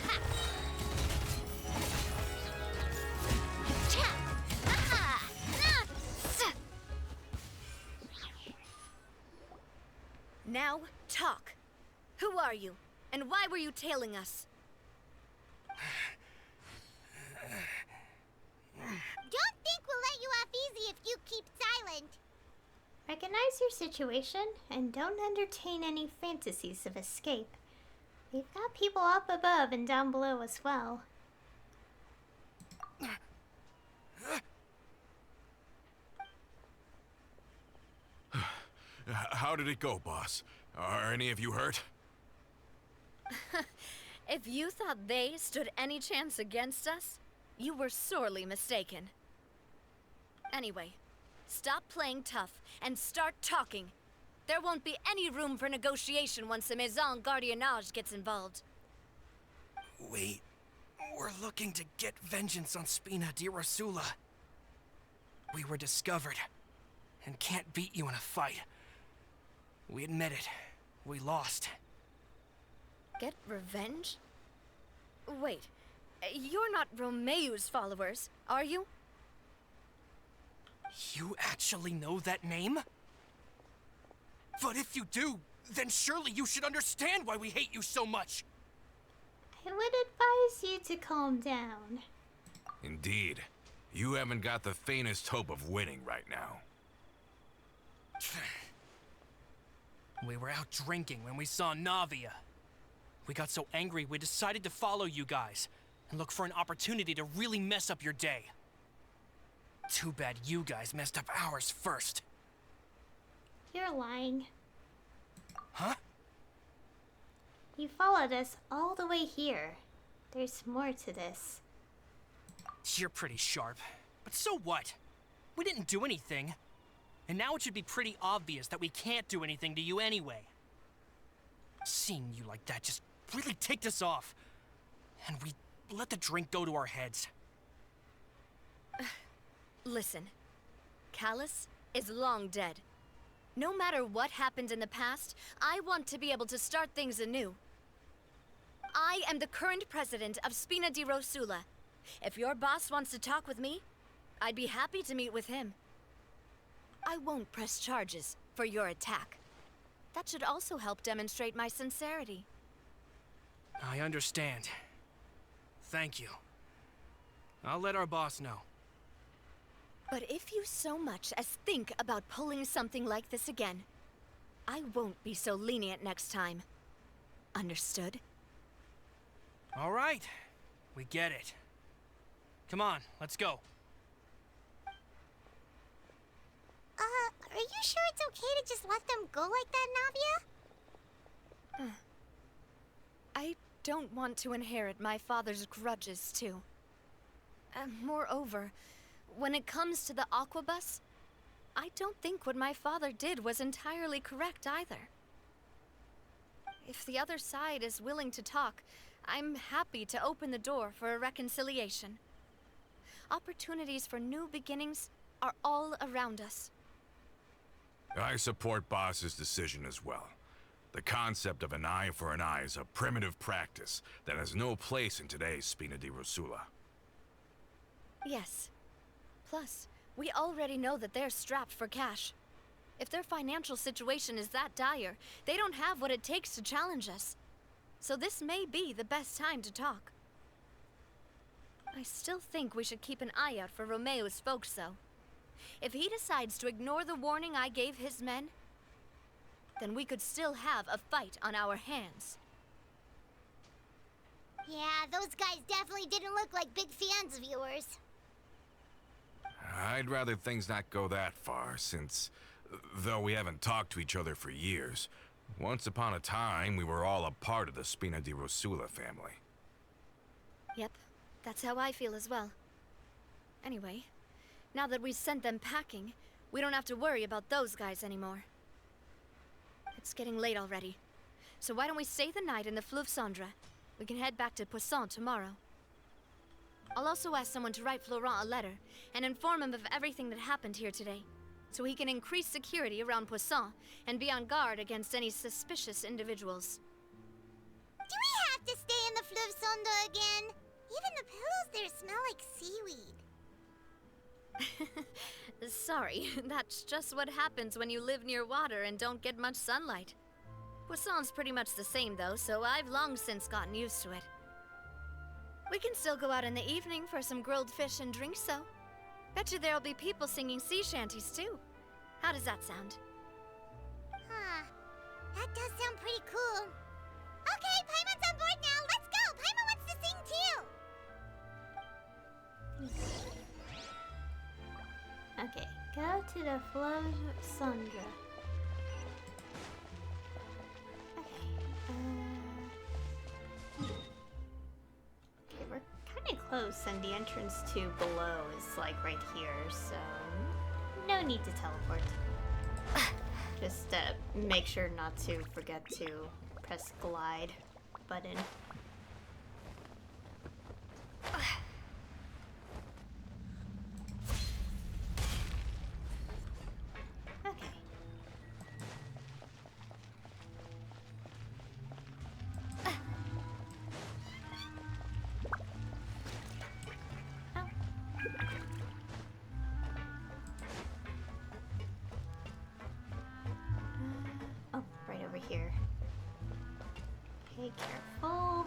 Ha! Cha! Aha! Na! Sa! Now, talk. Who are you? And why were you tailing us? Don't think we'll let you off easy if you keep silent. Recognize your situation and don't entertain any fantasies of escape. We've got people up above and down below as well. How did it go, boss? Are any of you hurt? If you thought they stood any chance against us, you were sorely mistaken. Anyway, stop playing tough and start talking. There won't be any room for negotiation once the Maison Gardiennage gets involved. We're looking to get vengeance on Spina di Rosula. We were discovered and can't beat you in a fight. We admit it. We lost. Get revenge? Wait, you're not Romeu's followers, are you? You actually know that name? But if you do, then surely you should understand why we hate you so much! I would advise you to calm down. Indeed. You haven't got the faintest hope of winning right now. We were out drinking when we saw Navia. We got so angry we decided to follow you guys and look for an opportunity to really mess up your day. Too bad you guys messed up ours first. You're lying. Huh? You followed us all the way here. There's more to this. You're pretty sharp. But so what? We didn't do anything. And now it should be pretty obvious that we can't do anything to you anyway. Seeing you like that just really ticked us off. And we let the drink go to our heads. Listen, Callus is long dead. No matter what happened in the past, I want to be able to start things anew. I am the current president of Spina di Rosula. If your boss wants to talk with me, I'd be happy to meet with him. I won't press charges for your attack. That should also help demonstrate my sincerity. I understand. Thank you. I'll let our boss know. But if you so much as think about pulling something like this again, I won't be so lenient next time. Understood? All right. We get it. Come on, let's go. Are you sure it's okay to just let them go like that, Navia? I don't want to inherit my father's grudges, too. Moreover, when it comes to the Aquabus, I don't think what my father did was entirely correct either. If the other side is willing to talk, I'm happy to open the door for a reconciliation. Opportunities for new beginnings are all around us. I support Boss's decision as well. The concept of an eye for an eye is a primitive practice that has no place in today's Spina di Rosula. Yes. Plus, we already know that they're strapped for cash. If their financial situation is that dire, they don't have what it takes to challenge us. So this may be the best time to talk. I still think we should keep an eye out for Romeo's folks, though. If he decides to ignore the warning I gave his men, then we could still have a fight on our hands. Yeah, those guys definitely didn't look like big fans of yours. I'd rather things not go that far, since, though we haven't talked to each other for years, once upon a time we were all a part of the Spina di Rosula family. Yep, that's how I feel as well. Anyway, now that we've sent them packing, we don't have to worry about those guys anymore. It's getting late already, so why don't we stay the night in the Fleuve Cendre? We can head back to Poisson tomorrow. I'll also ask someone to write Florent a letter and inform him of everything that happened here today, so he can increase security around Poisson and be on guard against any suspicious individuals. Do we have to stay in the Fleuve Cendre again? Even the pillows there smell like seaweed. Sorry, that's just what happens when you live near water and don't get much sunlight. Poisson's pretty much the same though, so I've long since gotten used to it. We can still go out in the evening for some grilled fish and drinks though. Bet you there'll be people singing sea shanties too. How does that sound? Huh. That does sound pretty cool. Okay, Paimon's on board now. Let's go! Paimon wants to sing too! Okay, go to the Fleuve Cendre. Okay, we're kind of close, and the entrance to below is like right here, so no need to teleport. Just make sure not to forget to press glide button. Okay. Oh, right over here. Okay, careful.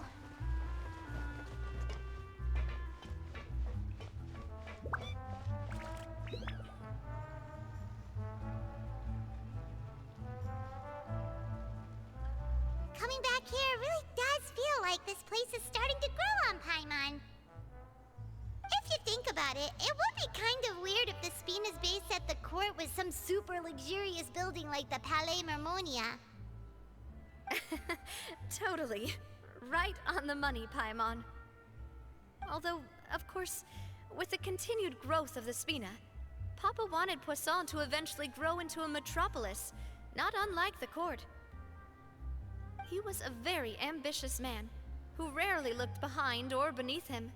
Coming back here really does feel like this place is starting to grow on Paimon. If you think about it, it would be kind of weird if the Spina's base at the court was some super luxurious building like the Palais Mermonia. Totally. Right on the money, Paimon. Although, of course, with the continued growth of the Spina, Papa wanted Poisson to eventually grow into a metropolis, not unlike the court. He was a very ambitious man, who rarely looked behind or beneath him.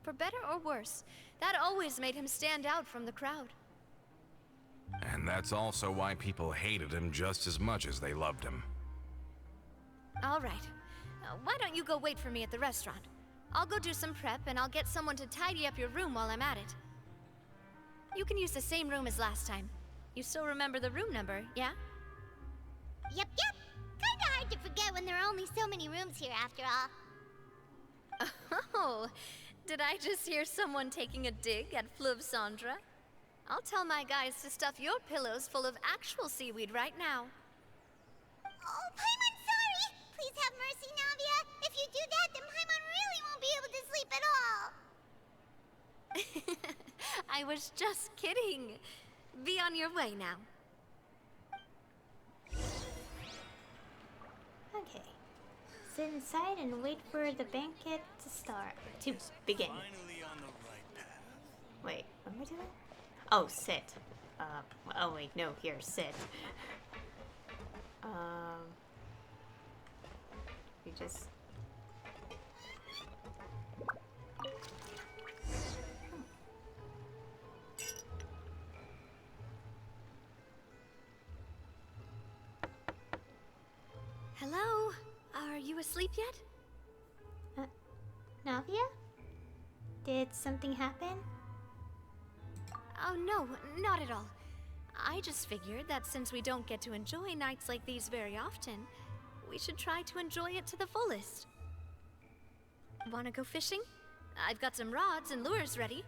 For better or worse, that always made him stand out from the crowd. And that's also why people hated him just as much as they loved him. All right. Why don't you go wait for me at the restaurant? I'll go do some prep, and I'll get someone to tidy up your room while I'm at it. You can use the same room as last time. You still remember the room number, yeah? Yep. Kinda hard to forget when there are only so many rooms here after all. Oh, did I just hear someone taking a dig at Fleuve Cendre? I'll tell my guys to stuff your pillows full of actual seaweed right now. Oh, Paimon's sorry! Please have mercy, Navia! If you do that, then Paimon really won't be able to sleep at all! I was just kidding. Be on your way now. Okay. Sit inside and wait for the banquet to begin. Finally on the right path. Wait, what am I doing? Oh, sit. Oh wait, no, here, sit. We just... Hello? Are you asleep yet? Navia? Did something happen? Oh, no, not at all. I just figured that since we don't get to enjoy nights like these very often, we should try to enjoy it to the fullest. Wanna go fishing? I've got some rods and lures ready.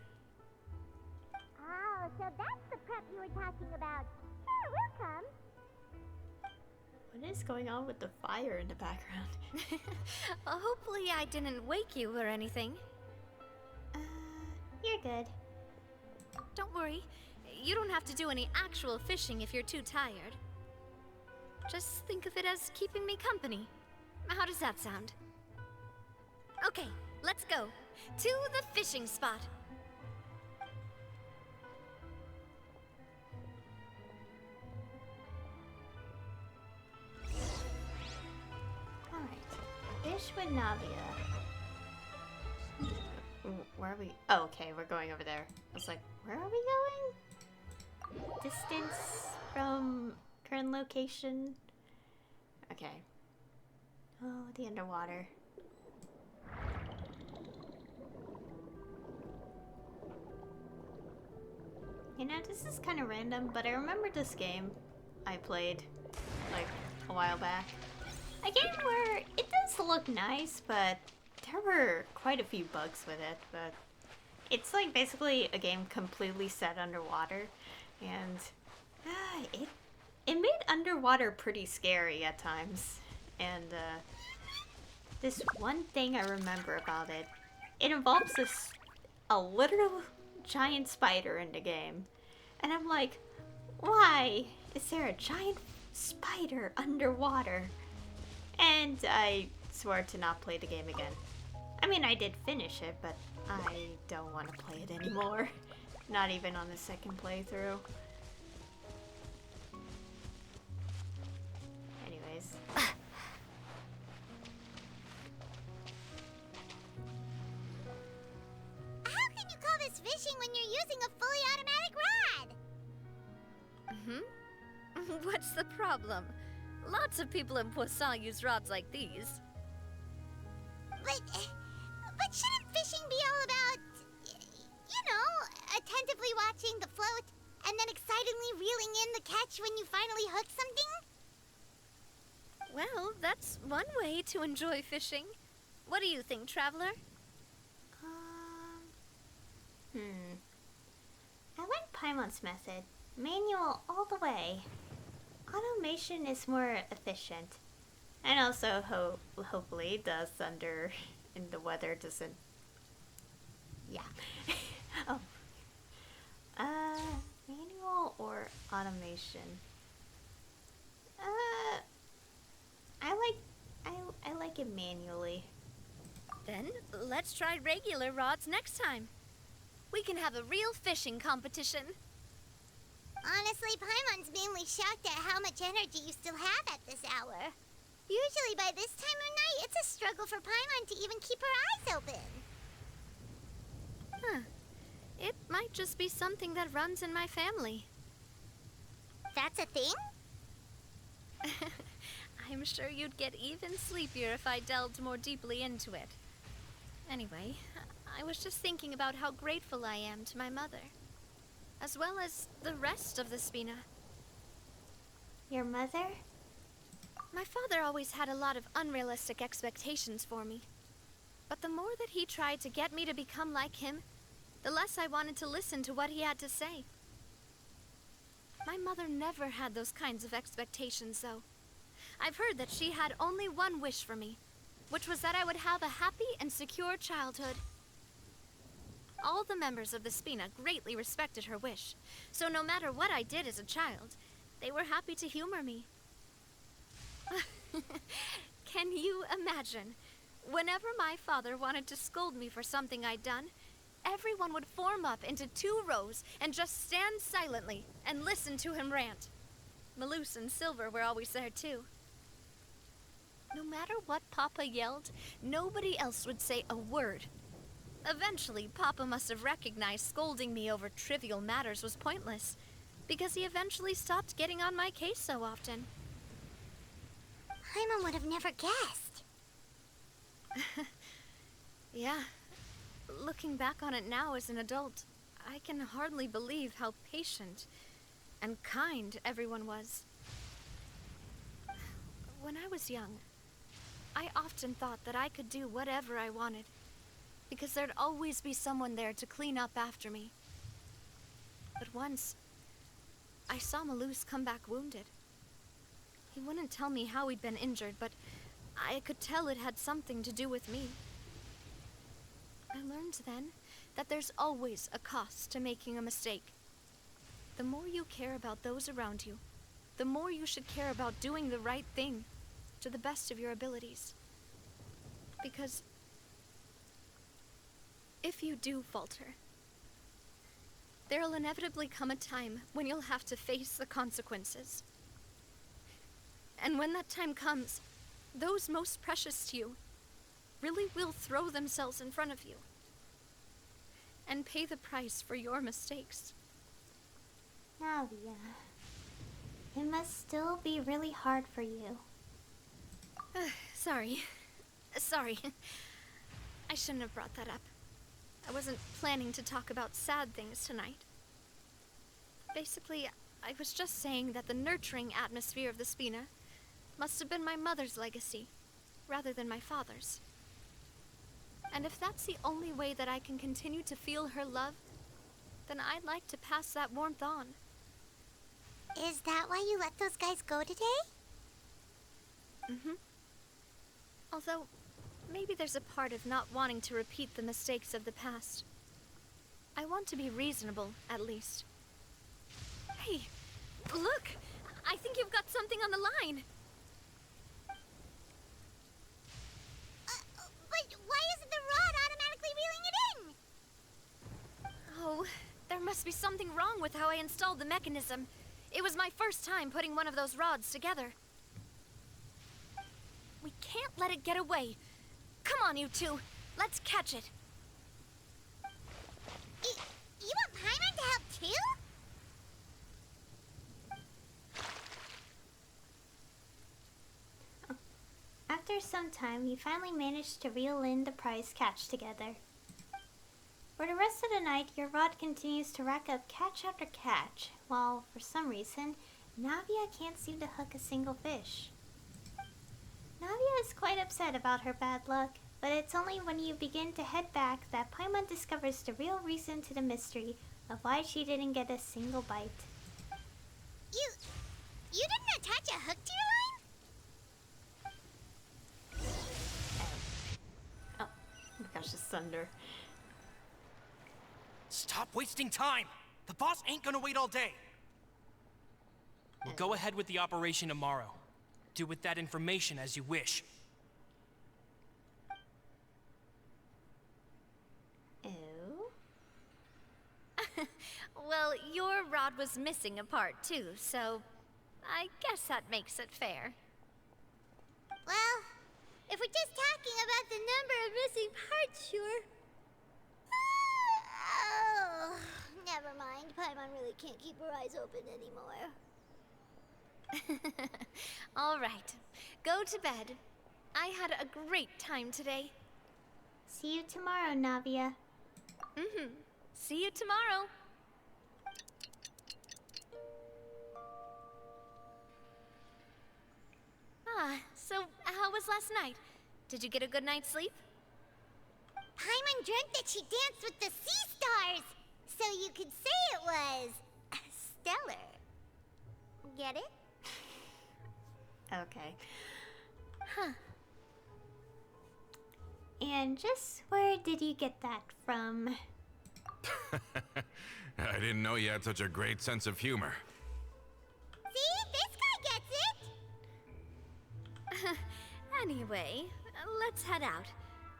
Oh, so that's the prep you were talking about. Sure, we'll come. What is going on with the fire in the background? Hopefully I didn't wake you or anything. You're good. Don't worry. You don't have to do any actual fishing if you're too tired. Just think of it as keeping me company. How does that sound? Okay, let's go. To the fishing spot. Alright. Fish with Navia. Where are we? Oh, okay, we're going over there. I was like, where are we going? Distance from current location. Okay. Oh, the underwater. You know, this is kind of random, but I remember this game I played like a while back. A game where it does look nice, but there were quite a few bugs with it. But it's like basically a game completely set underwater, and it made underwater pretty scary at times. And this one thing I remember about it, it involves a literal giant spider in the game, and I'm like, why is there a giant spider underwater? And I swore to not play the game again. I mean, I did finish it, but I don't want to play it anymore. Not even on the second playthrough. Anyways. How can you call this fishing when you're using a fully automatic rod? What's the problem? Lots of people in Poisson use rods like these. But shouldn't fishing be all about, you know, attentively watching the float and then excitedly reeling in the catch when you finally hook something? Well, that's one way to enjoy fishing. What do you think, Traveler? I like Paimon's method. Manual all the way. Automation is more efficient. And also, hopefully, the thunder in the weather doesn't... Yeah. Oh. Manual or automation? I like it manually. Then let's try regular rods next time. We can have a real fishing competition. Honestly, Paimon's mainly shocked at how much energy you still have at this hour. Usually by this time of night, it's a struggle for Paimon to even keep her eyes open. Huh. It might just be something that runs in my family. That's a thing? I'm sure you'd get even sleepier if I delved more deeply into it. Anyway, I was just thinking about how grateful I am to my mother, as well as the rest of the Spina. Your mother? My father always had a lot of unrealistic expectations for me. But the more that he tried to get me to become like him, the less I wanted to listen to what he had to say. My mother never had those kinds of expectations, though. I've heard that she had only one wish for me, which was that I would have a happy and secure childhood. All the members of the Spina greatly respected her wish, so no matter what I did as a child, they were happy to humor me. Can you imagine? Whenever my father wanted to scold me for something I'd done, everyone would form up into 2 rows and just stand silently and listen to him rant. Malus and Silver were always there too. No matter what Papa yelled, nobody else would say a word. Eventually, Papa must have recognized scolding me over trivial matters was pointless, because he eventually stopped getting on my case so often. Paimon would have never guessed. Yeah. Looking back on it now as an adult, I can hardly believe how patient and kind everyone was. When I was young, I often thought that I could do whatever I wanted, because there'd always be someone there to clean up after me. But once, I saw Malus come back wounded. He wouldn't tell me how he'd been injured, but I could tell it had something to do with me. I learned then that there's always a cost to making a mistake. The more you care about those around you, the more you should care about doing the right thing to the best of your abilities. Because if you do falter, there'll inevitably come a time when you'll have to face the consequences. And when that time comes, those most precious to you really will throw themselves in front of you and pay the price for your mistakes. Navia, it must still be really hard for you. Sorry. I shouldn't have brought that up. I wasn't planning to talk about sad things tonight. Basically, I was just saying that the nurturing atmosphere of the Spina must have been my mother's legacy, rather than my father's. And if that's the only way that I can continue to feel her love, then I'd like to pass that warmth on. Is that why you let those guys go today? Mm-hmm. Although, maybe there's a part of not wanting to repeat the mistakes of the past. I want to be reasonable, at least. Hey, look! I think you've got something on the line! But why isn't the rod automatically reeling it in? Oh, there must be something wrong with how I installed the mechanism. It was my first time putting one of those rods together. We can't let it get away. Come on, you two. Let's catch it. You want Paimon to help too? After some time, you finally managed to reel in the prize catch together. For the rest of the night, your rod continues to rack up catch after catch, while, for some reason, Navia can't seem to hook a single fish. Navia is quite upset about her bad luck, but it's only when you begin to head back that Paimon discovers the real reason to the mystery of why she didn't get a single bite. You didn't attach a hook to your line? Oh my gosh, it's thunder. Stop wasting time! The boss ain't gonna wait all day! We'll go ahead with the operation tomorrow. Do with that information as you wish. Oh? Well, your rod was missing a part too, so I guess that makes it fair. Well, if we're just talking about the number of missing parts, sure. Oh, never mind. Paimon really can't keep her eyes open anymore. All right, go to bed. I had a great time today. See you tomorrow, Navia. Mm-hmm. See you tomorrow. last night. Did you get a good night's sleep? Paimon dreamt that she danced with the sea stars, so you could say it was stellar. Get it? Okay. Huh. And just where did you get that from? I didn't know you had such a great sense of humor. See? This guy gets it! Anyway, let's head out.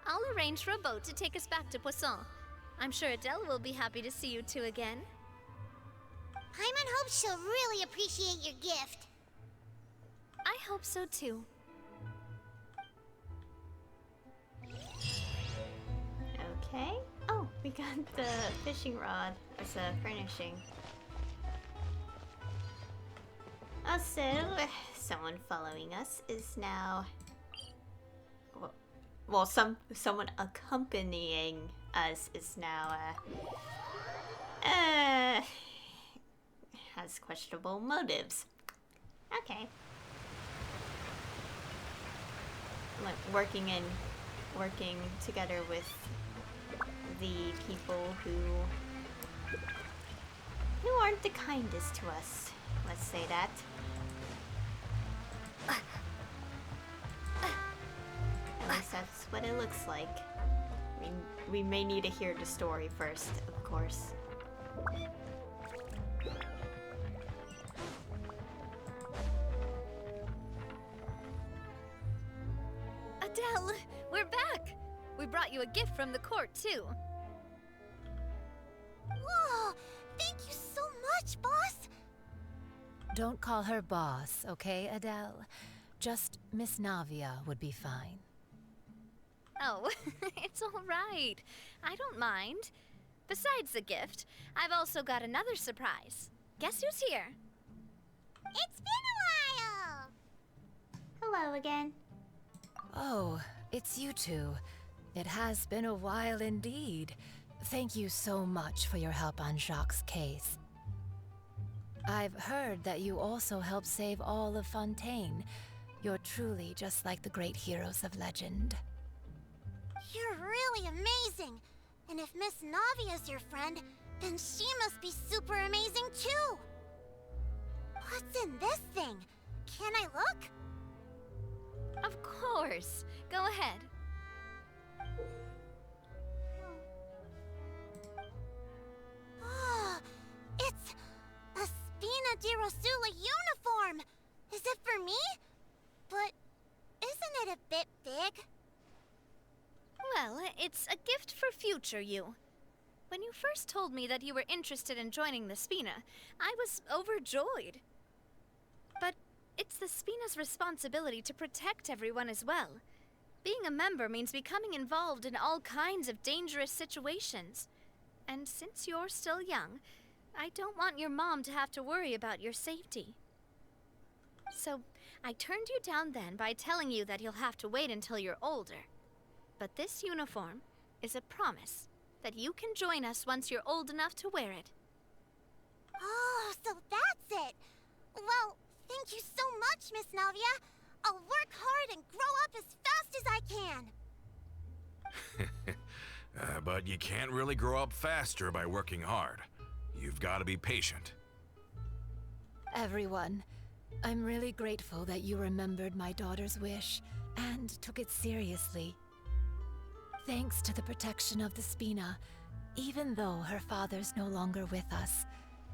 I'll arrange for a boat to take us back to Poisson. I'm sure Adele will be happy to see you two again. Paimon hopes she'll really appreciate your gift. I hope so too. Okay. Oh, we got the fishing rod as a furnishing. Also, someone following us is now... Well, someone accompanying us is now, has questionable motives. Okay. Like working together with the people who aren't the kindest to us. Let's say that. At least that's what it looks like. We may need to hear the story first, of course. Adele, we're back! We brought you a gift from the court, too. Whoa! Thank you so much, boss! Don't call her boss, okay, Adele? Just Miss Navia would be fine. Oh, it's all right. I don't mind. Besides the gift, I've also got another surprise. Guess who's here? It's been a while! Hello again. Oh, it's you two. It has been a while indeed. Thank you so much for your help on Jacques' case. I've heard that you also helped save all of Fontaine. You're truly just like the great heroes of legend. You're really amazing! And if Miss Navia's your friend, then she must be super amazing too! What's in this thing? Can I look? Of course. Go ahead. Oh, it's a Spina di Rosula uniform! Is it for me? But isn't it a bit big? Well, it's a gift for future you. When you first told me that you were interested in joining the Spina, I was overjoyed. But it's the Spina's responsibility to protect everyone as well. Being a member means becoming involved in all kinds of dangerous situations. And since you're still young, I don't want your mom to have to worry about your safety. So, I turned you down then by telling you that you'll have to wait until you're older. But this uniform is a promise that you can join us once you're old enough to wear it. Oh, so that's it! Well, thank you so much, Miss Navia. I'll work hard and grow up as fast as I can. But you can't really grow up faster by working hard. You've got to be patient. Everyone, I'm really grateful that you remembered my daughter's wish and took it seriously. Thanks to the protection of the Spina, even though her father's no longer with us,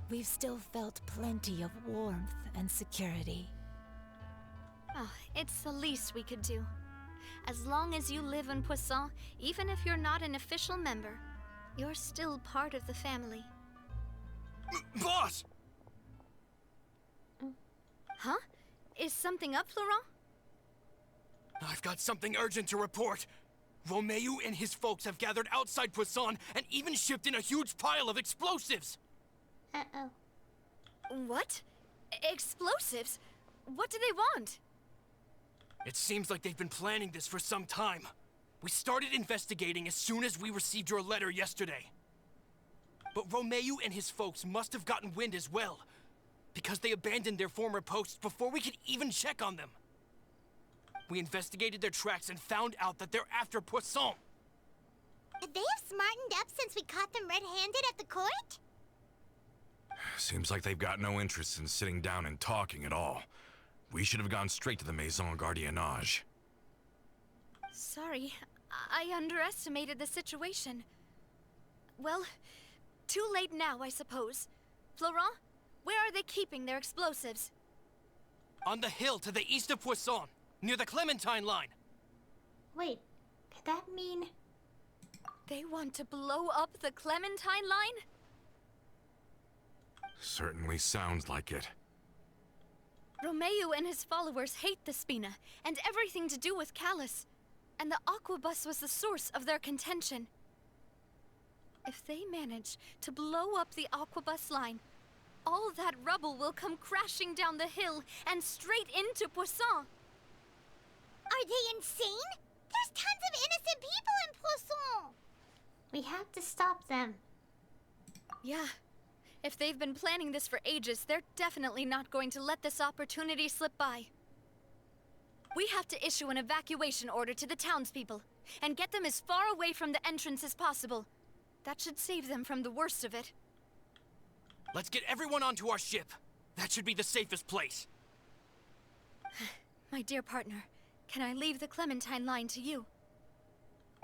we've still felt plenty of warmth and security. Oh, it's the least we could do. As long as you live in Poisson, even if you're not an official member, you're still part of the family. Boss! Huh? Is something up, Florent? I've got something urgent to report. Romeu and his folks have gathered outside Poisson and even shipped in a huge pile of explosives. Uh-oh. What? Explosives? What do they want? It seems like they've been planning this for some time. We started investigating as soon as we received your letter yesterday. But Romeu and his folks must have gotten wind as well, because they abandoned their former posts before we could even check on them. We investigated their tracks and found out that they're after Poisson. They have smartened up since we caught them red-handed at the court? Seems like they've got no interest in sitting down and talking at all. We should have gone straight to the Maison Gardiennage. Sorry, I underestimated the situation. Well, too late now, I suppose. Florent, where are they keeping their explosives? On the hill to the east of Poisson, near the Clementine line. Wait, could that mean... They want to blow up the Clementine line? Certainly sounds like it. Romeo and his followers hate the Spina, and everything to do with Callus. And the Aquabus was the source of their contention. If they manage to blow up the Aquabus line, all that rubble will come crashing down the hill and straight into Poisson. Are they insane? There's tons of innocent people in Poisson! We have to stop them. Yeah. If they've been planning this for ages, they're definitely not going to let this opportunity slip by. We have to issue an evacuation order to the townspeople, and get them as far away from the entrance as possible. That should save them from the worst of it. Let's get everyone onto our ship. That should be the safest place. My dear partner, can I leave the Clementine line to you?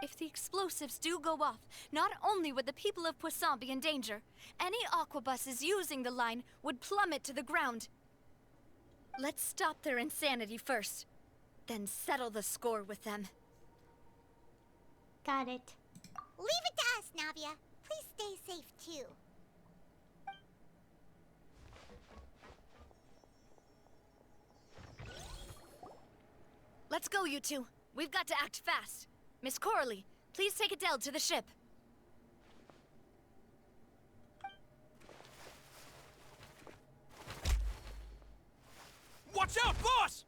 If the explosives do go off, not only would the people of Poisson be in danger, any aquabuses using the line would plummet to the ground. Let's stop their insanity first, then settle the score with them. Got it. Leave it to us, Navia. Please stay safe, too. Let's go, you two. We've got to act fast. Miss Coralie, please take Adele to the ship. Watch out, boss!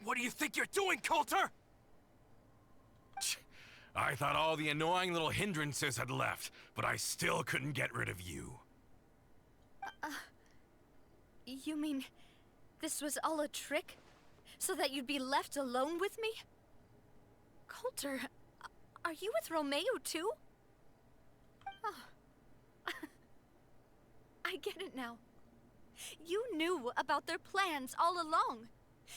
What do you think you're doing, Coulter? I thought all the annoying little hindrances had left, but I still couldn't get rid of you. You mean this was all a trick? So that you'd be left alone with me? Coulter, are you with Romeo too? Oh. I get it now. You knew about their plans all along.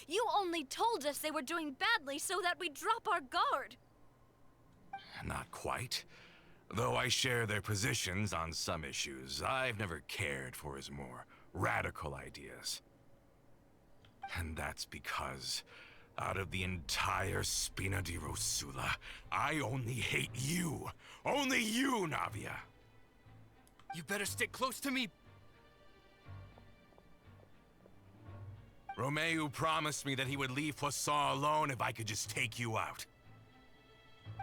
You only told us they were doing badly so that we'd drop our guard. Not quite. Though I share their positions on some issues, I've never cared for his more radical ideas. And that's because, out of the entire Spina di Rosula, I only hate you. Only you, Navia. You better stick close to me. Romeo promised me that he would leave Poisson alone if I could just take you out.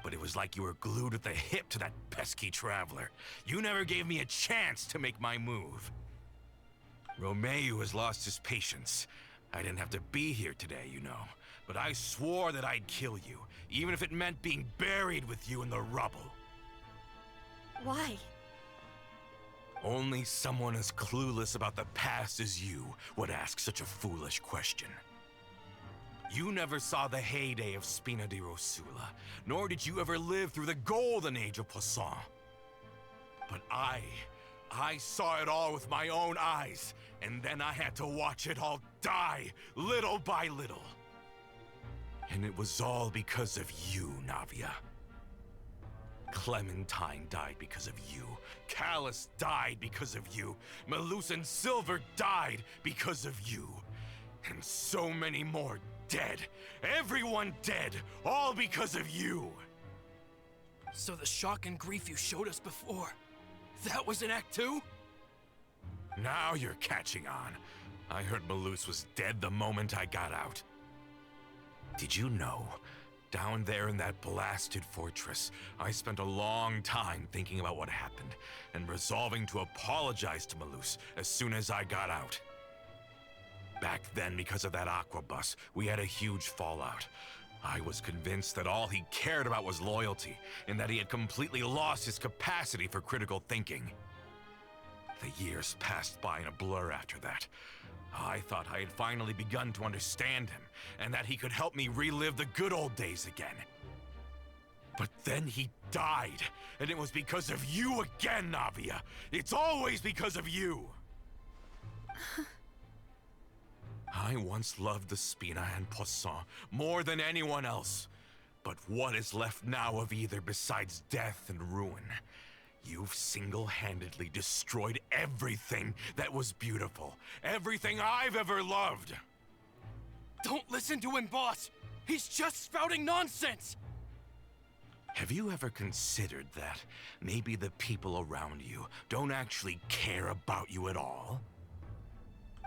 But it was like you were glued at the hip to that pesky traveler. You never gave me a chance to make my move. Romeo has lost his patience. I didn't have to be here today, you know. But I swore that I'd kill you, even if it meant being buried with you in the rubble. Why? Only someone as clueless about the past as you would ask such a foolish question. You never saw the heyday of Spina di Rosula, nor did you ever live through the golden age of Poisson. But I saw it all with my own eyes, and then I had to watch it all die, little by little. And it was all because of you, Navia. Clementine died because of you. Callus died because of you. Malus and Silver died because of you. And so many more dead. Everyone dead, all because of you. So the shock and grief you showed us before, that was in Act 2? Now you're catching on. I heard Malus was dead the moment I got out. Did you know? Down there in that blasted fortress, I spent a long time thinking about what happened, and resolving to apologize to Malus as soon as I got out. Back then, because of that aquabus, we had a huge fallout. I was convinced that all he cared about was loyalty, and that he had completely lost his capacity for critical thinking. The years passed by in a blur after that. I thought I had finally begun to understand him, and that he could help me relive the good old days again. But then he died, and it was because of you again, Navia! It's always because of you! I once loved the Spina and Poisson more than anyone else. But what is left now of either besides death and ruin? You've single-handedly destroyed everything that was beautiful. Everything I've ever loved! Don't listen to him, boss! He's just spouting nonsense! Have you ever considered that maybe the people around you don't actually care about you at all?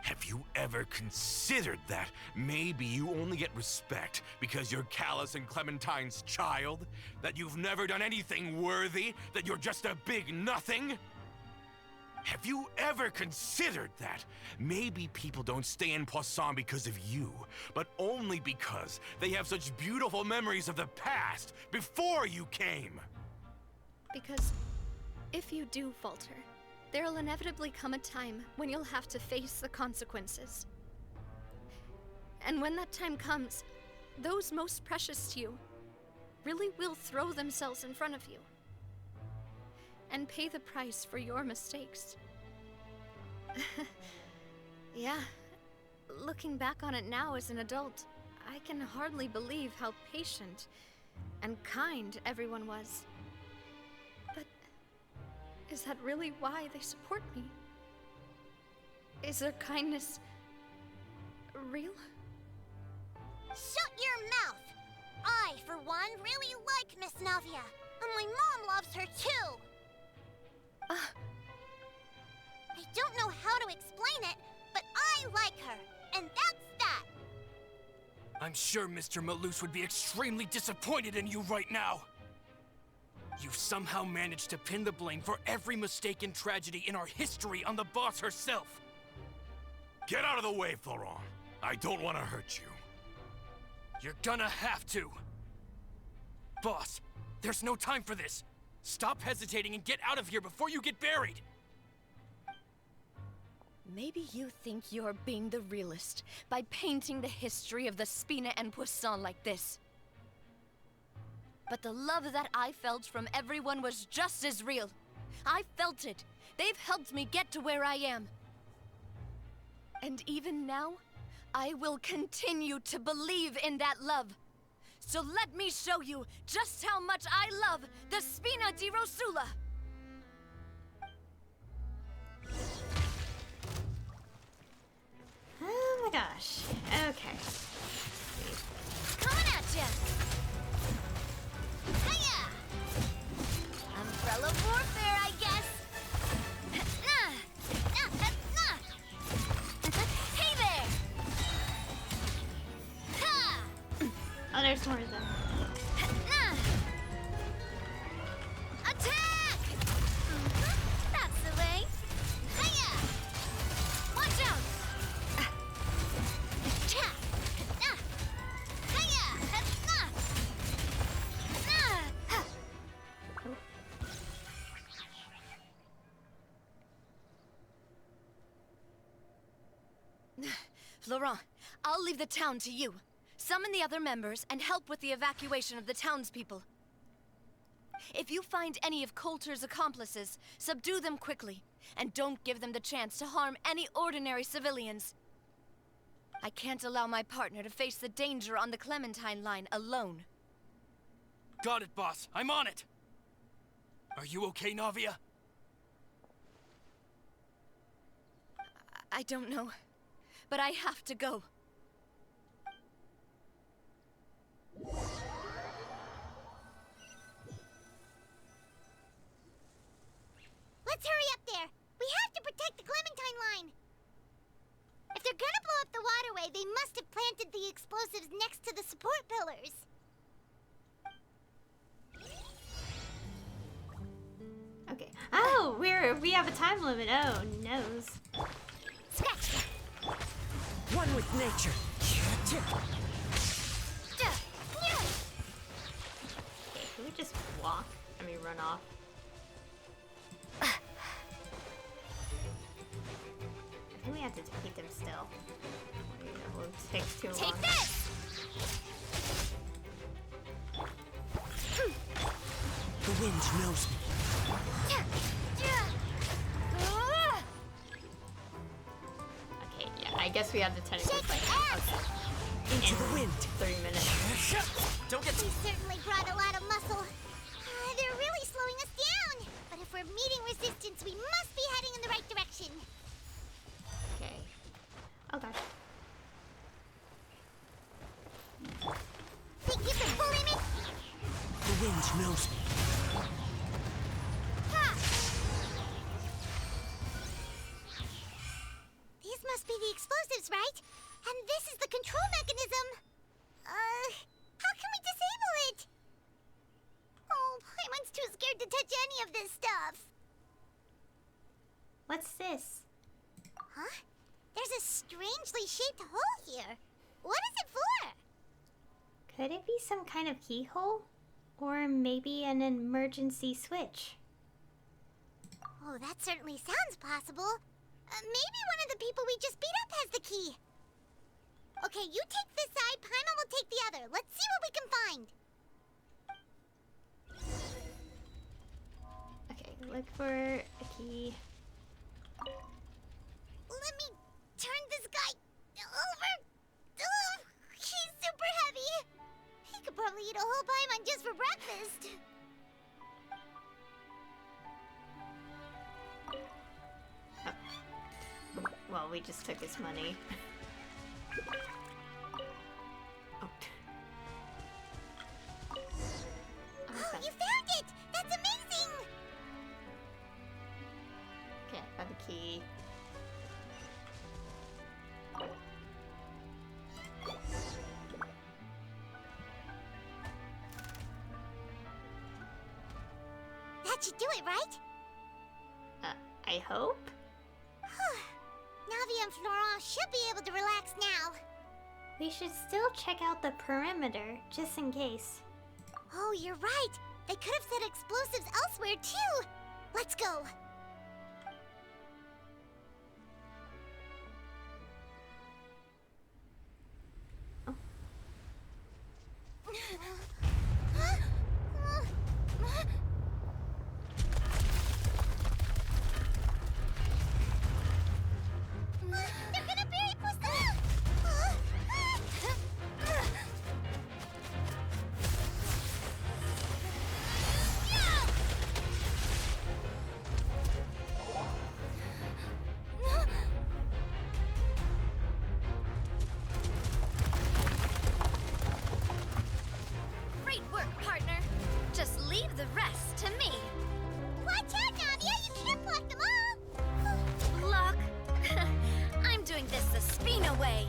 Have you ever considered that maybe you only get respect because you're Callus and Clementine's child? That you've never done anything worthy? That you're just a big nothing? Have you ever considered that maybe people don't stay in Poisson because of you, but only because they have such beautiful memories of the past before you came? Because if you do falter, there'll inevitably come a time when you'll have to face the consequences. And when that time comes, those most precious to you really will throw themselves in front of you and pay the price for your mistakes. Yeah, looking back on it now as an adult, I can hardly believe how patient and kind everyone was. But is that really why they support me? Is their kindness real? Shut your mouth! I, for one, really like Miss Navia. And my mom loves her too! I don't know how to explain it, but I like her, and that's that! I'm sure Mr. Malus would be extremely disappointed in you right now. You've somehow managed to pin the blame for every mistake and tragedy in our history on the boss herself. Get out of the way, Florent. I don't want to hurt you. You're gonna have to. Boss, there's no time for this. Stop hesitating and get out of here before you get buried. Maybe you think you're being the realist by painting the history of the Spina and Poisson like this. But the love that I felt from everyone was just as real. I felt it. They've helped me get to where I am. And even now, I will continue to believe in that love. So let me show you just how much I love the Spina di Rosula. Oh my gosh. Okay. Coming at ya! Hiya! Umbrella warfare, I guess! Hey there! Ha! Oh, there's more of them. Attack! That's the way. Hiya! Watch out! Attack! Hiya! Florent, I'll leave the town to you. Summon the other members and help with the evacuation of the townspeople. If you find any of Coulter's accomplices, subdue them quickly, and don't give them the chance to harm any ordinary civilians. I can't allow my partner to face the danger on the Clementine line alone. Got it, boss. I'm on it. Are you okay, Navia? I don't know, but I have to go. Let's hurry up there! We have to protect the Clementine line! If they're gonna blow up the waterway, they must have planted the explosives next to the support pillars. Okay. Oh, we have a time limit. Oh, noes. Scratch! One with nature. Yeah! run off. I think we have to defeat them still. It takes too long. Take this! The wind knows me. Okay, yeah, I guess we have to technically fight Into the wind. 3 minutes. Don't get We certainly brought a lot of muscle. They're really slowing us down. But if we're meeting resistance, we must be heading in the right direction. Okay. Oh gosh. Think you can bully me? the wind knows me. These must be the explosives, right? And this is the control mechanism. How can we disable it? Oh, Paimon's too scared to touch any of this stuff. What's this? Huh? There's a strangely shaped hole here. What is it for? Could it be some kind of keyhole? Or maybe an emergency switch? Oh, that certainly sounds possible. Maybe one of the people we just beat up has the key. Okay, you take this side, Paimon will take the other. Let's see what we can find. Okay, look for a key. Let me turn this guy over. Oh, he's super heavy. He could probably eat a whole Paimon just for breakfast. Well, we just took his money. Oh. Oh, you found it! That's amazing! Okay, I got the key. That should do it, right? I hope? Navia and Florent should be able to relax now. We should still check out the perimeter, just in case. Oh, you're right. They could have set explosives elsewhere, too. Let's go. They're gonna bury Poisson! Great work, partner. Just leave the rest to me. Watch out, Navia! You can't block them all! Block. I'm doing this the Spina way.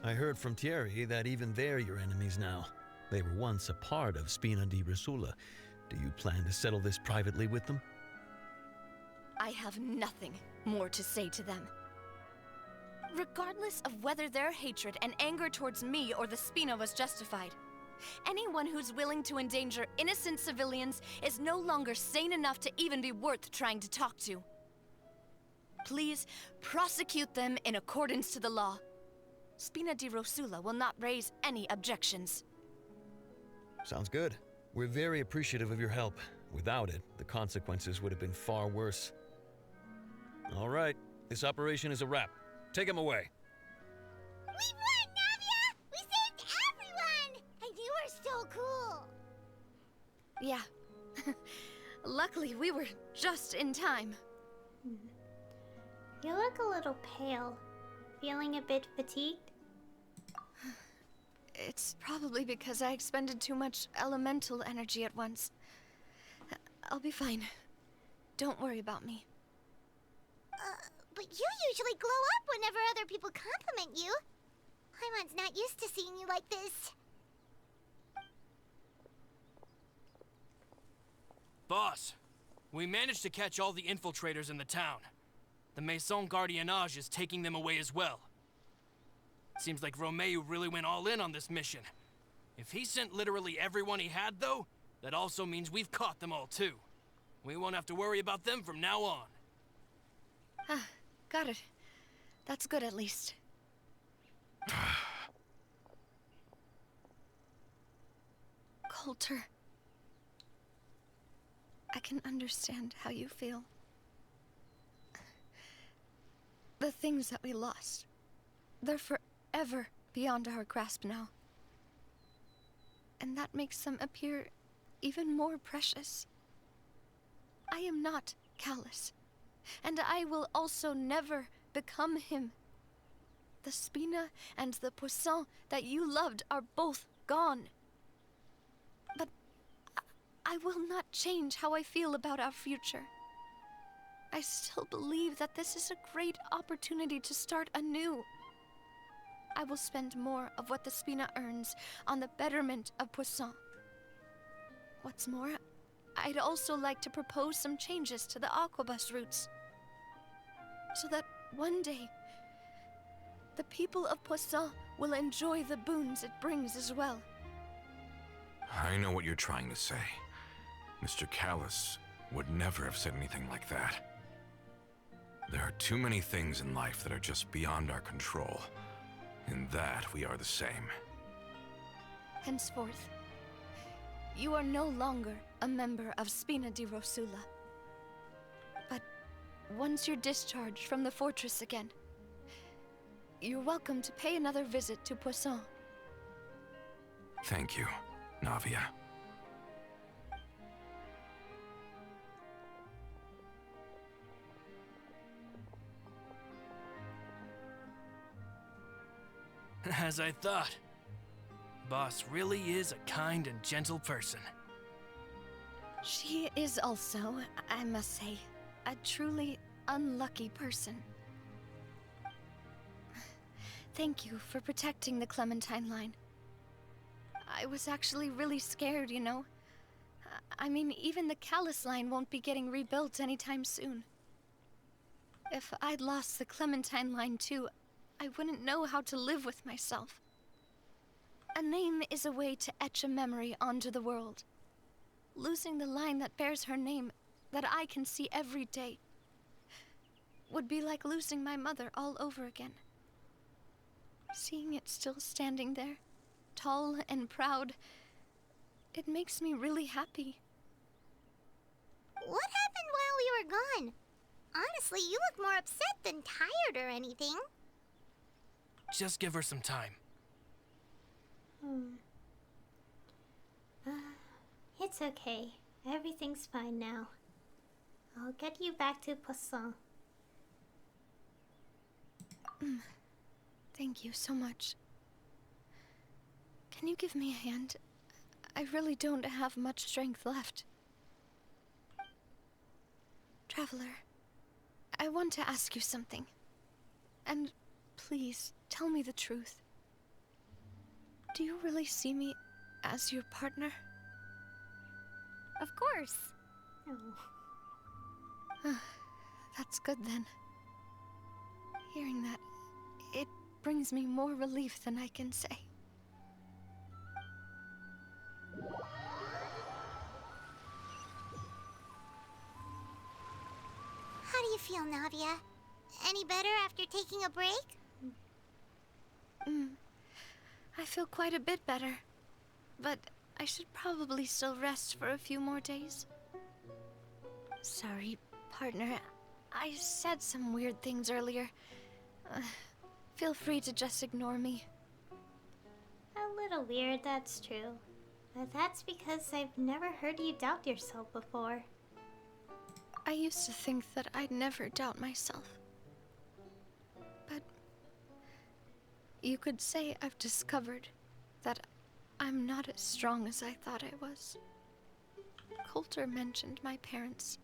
I heard from Thierry that even they're your enemies now. They were once a part of Spina di Rosula. Do you plan to settle this privately with them? I have nothing more to say to them. Regardless of whether their hatred and anger towards me or the Spina was justified, anyone who's willing to endanger innocent civilians is no longer sane enough to even be worth trying to talk to. Please prosecute them in accordance to the law. Spina di Rosula will not raise any objections. Sounds good. We're very appreciative of your help. Without it, the consequences would have been far worse. All right, this operation is a wrap. Take him away. We won, Navia! We saved everyone! And you were so cool! Yeah. Luckily, we were just in time. You look a little pale. Feeling a bit fatigued? It's probably because I expended too much elemental energy at once. I'll be fine. Don't worry about me. But you usually glow up whenever other people compliment you. Paimon's not used to seeing you like this. Boss, we managed to catch all the infiltrators in the town. The Maison Gardiennage is taking them away as well. Seems like Romeu really went all in on this mission. If he sent literally everyone he had, though, that also means we've caught them all, too. We won't have to worry about them from now on. Ah, got it. That's good, at least. Coulter. I can understand how you feel. The things that we lost, they're forever beyond our grasp now. And that makes them appear even more precious. I am not Callus, and I will also never become him. The Spina and the Poisson that you loved are both gone. But I will not change how I feel about our future. I still believe that this is a great opportunity to start anew. I will spend more of what the Spina earns on the betterment of Poisson. What's more, I'd also like to propose some changes to the Aquabus routes, so that one day, the people of Poisson will enjoy the boons it brings as well. I know what you're trying to say. Mr. Callus would never have said anything like that. There are too many things in life that are just beyond our control. In that, we are the same. Henceforth, you are no longer a member of Spina di Rosula. But once you're discharged from the fortress again, you're welcome to pay another visit to Poisson. Thank you, Navia. As I thought. Boss really is a kind and gentle person. She is also, I must say, a truly unlucky person. Thank you for protecting the Clementine line. I was actually really scared, you know. I mean, even the Callus line won't be getting rebuilt anytime soon. If I'd lost the Clementine line too, I wouldn't know how to live with myself. A name is a way to etch a memory onto the world. Losing the line that bears her name, that I can see every day, would be like losing my mother all over again. Seeing it still standing there, tall and proud, it makes me really happy. What happened while we were gone? Honestly, you look more upset than tired or anything. Just give her some time. It's okay. Everything's fine now. I'll get you back to Poisson. Thank you so much. Can you give me a hand? I really don't have much strength left. Traveler, I want to ask you something. And please, tell me the truth. Do you really see me as your partner? Of course. That's good then. Hearing that, it brings me more relief than I can say. How do you feel, Navia? Any better after taking a break? I feel quite a bit better. But I should probably still rest for a few more days. Sorry, partner. I said some weird things earlier. Feel free to just ignore me. A little weird, that's true. But that's because I've never heard you doubt yourself before. I used to think that I'd never doubt myself. But you could say I've discovered that I'm not as strong as I thought I was. Coulter mentioned my parents,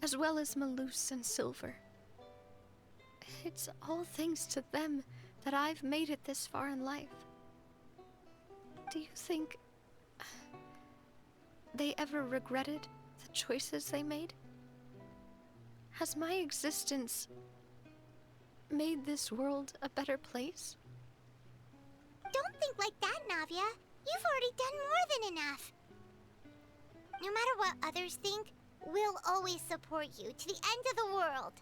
as well as Malus and Silver. It's all thanks to them that I've made it this far in life. Do you think they ever regretted the choices they made? Has my existence made this world a better place? Don't think like that, Navia. You've already done more than enough. No matter what others think, we'll always support you to the end of the world.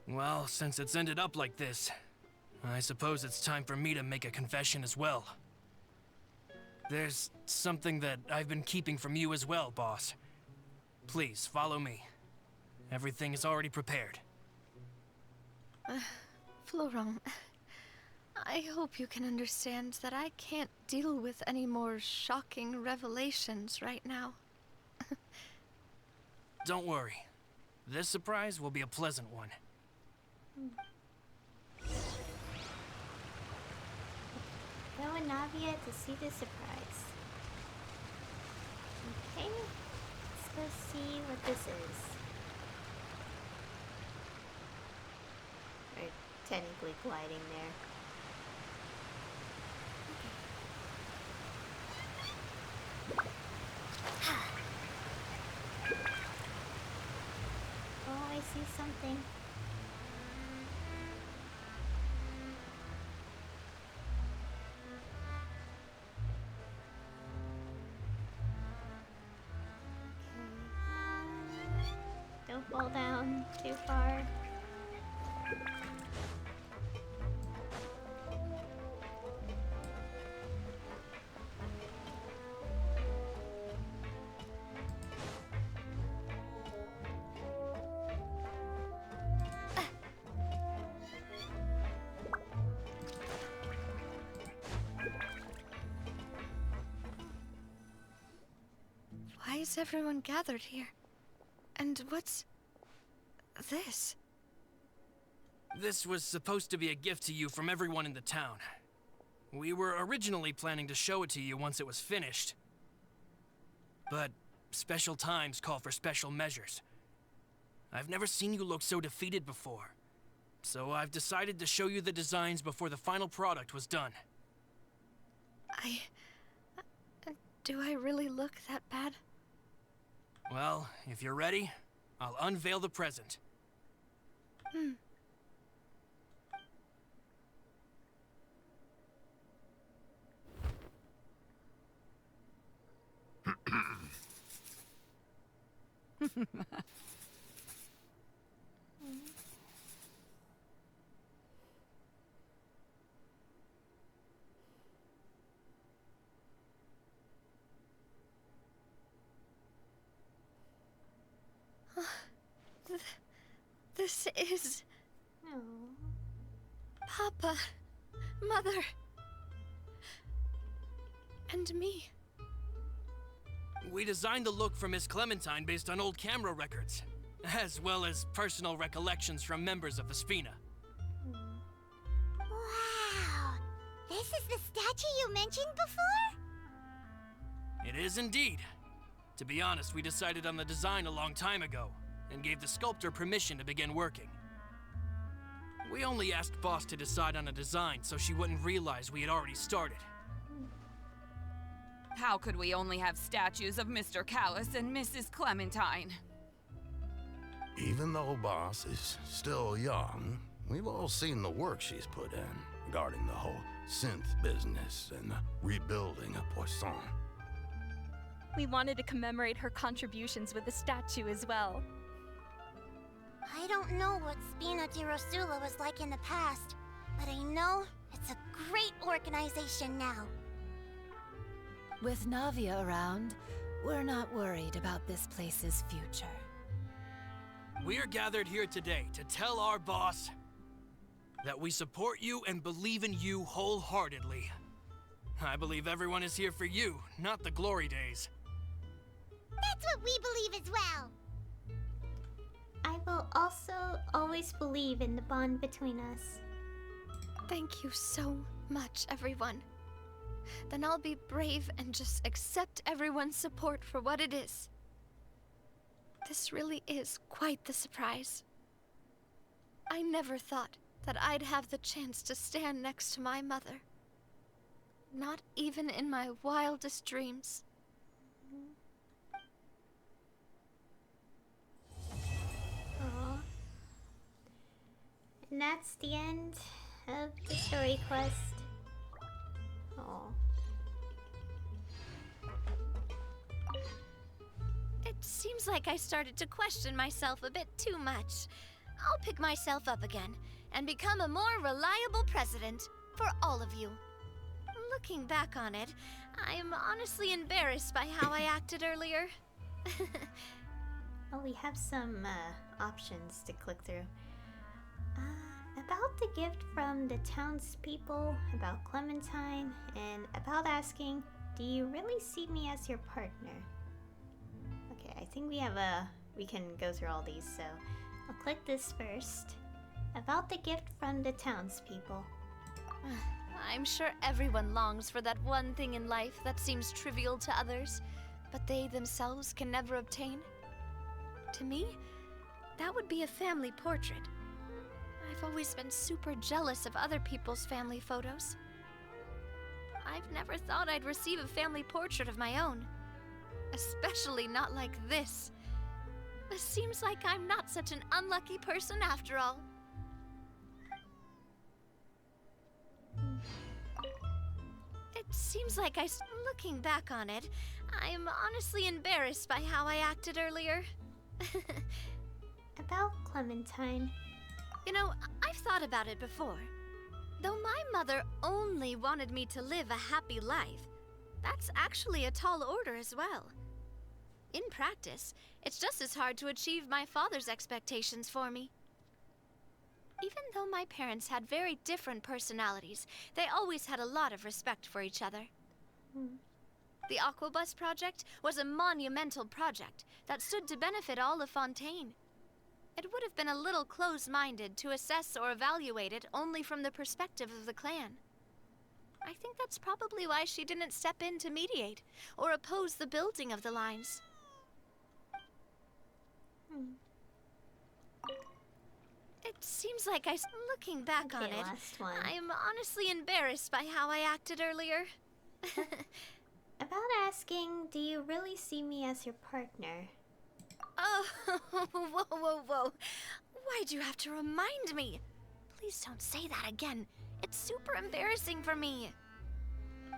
Well, since it's ended up like this, I suppose it's time for me to make a confession as well. There's something that I've been keeping from you as well, boss. Please, follow me. Everything is already prepared. Florent, I hope you can understand that I can't deal with any more shocking revelations right now. Don't worry. This surprise will be a pleasant one. Go with Navia to see the surprise. Okay, let's go see what this is. We're technically gliding there. Oh, I see something. Don't fall down too far. Why is everyone gathered here? And what's this? This was supposed to be a gift to you from everyone in the town. We were originally planning to show it to you once it was finished. But special times call for special measures. I've never seen you look so defeated before. So I've decided to show you the designs before the final product was done. Do I really look that bad? Well, if you're ready, I'll unveil the present. This is... No. Papa, Mother, and me. We designed the look for Miss Clementine based on old camera records, as well as personal recollections from members of the Spina. Wow! This is the statue you mentioned before? It is indeed. To be honest, we decided on the design a long time ago, and gave the sculptor permission to begin working. We only asked Boss to decide on a design so she wouldn't realize we had already started. How could we only have statues of Mr. Callis and Mrs. Clementine? Even though Boss is still young, we've all seen the work she's put in regarding the whole synth business and the rebuilding of Poisson. We wanted to commemorate her contributions with a statue as well. I don't know what Spina di Rosula was like in the past, But I know it's a great organization now. With Navia around, we're not worried about this place's future. We're gathered here today to tell our boss that we support you and believe in you wholeheartedly. I believe everyone is here for you, not the glory days. That's what we believe as well. I will also always believe in the bond between us. Thank you so much, everyone. Then I'll be brave and just accept everyone's support for what it is. This really is quite the surprise. I never thought that I'd have the chance to stand next to my mother. Not even in my wildest dreams. Aww. And that's the end of the story quest. Aww. It seems like I started to question myself a bit too much. I'll pick myself up again and become a more reliable president for all of you. Looking back on it, I'm honestly embarrassed by how I acted earlier. Oh, we have some options to click through. About the gift from the townspeople, about Clementine, and about asking, do you really see me as your partner? Okay, I think we can go through all these, so I'll click this first. About the gift from the townspeople. I'm sure everyone longs for that one thing in life that seems trivial to others, but they themselves can never obtain. To me, that would be a family portrait. I've always been super jealous of other people's family photos. I've never thought I'd receive a family portrait of my own. Especially not like this. It seems like I'm not such an unlucky person after all. It seems like looking back on it, I'm honestly embarrassed by how I acted earlier. About Clementine. You know, I've thought about it before. Though my mother only wanted me to live a happy life, that's actually a tall order as well. In practice, it's just as hard to achieve my father's expectations for me. Even though my parents had very different personalities, they always had a lot of respect for each other. The Aquabus project was a monumental project that stood to benefit all of Fontaine. It would have been a little close-minded to assess or evaluate it only from the perspective of the clan. I think that's probably why she didn't step in to mediate or oppose the building of the lines. It seems like looking back on it, last one. I'm honestly embarrassed by how I acted earlier. About asking, do you really see me as your partner? Oh, whoa. Why'd you have to remind me? Please don't say that again. It's super embarrassing for me.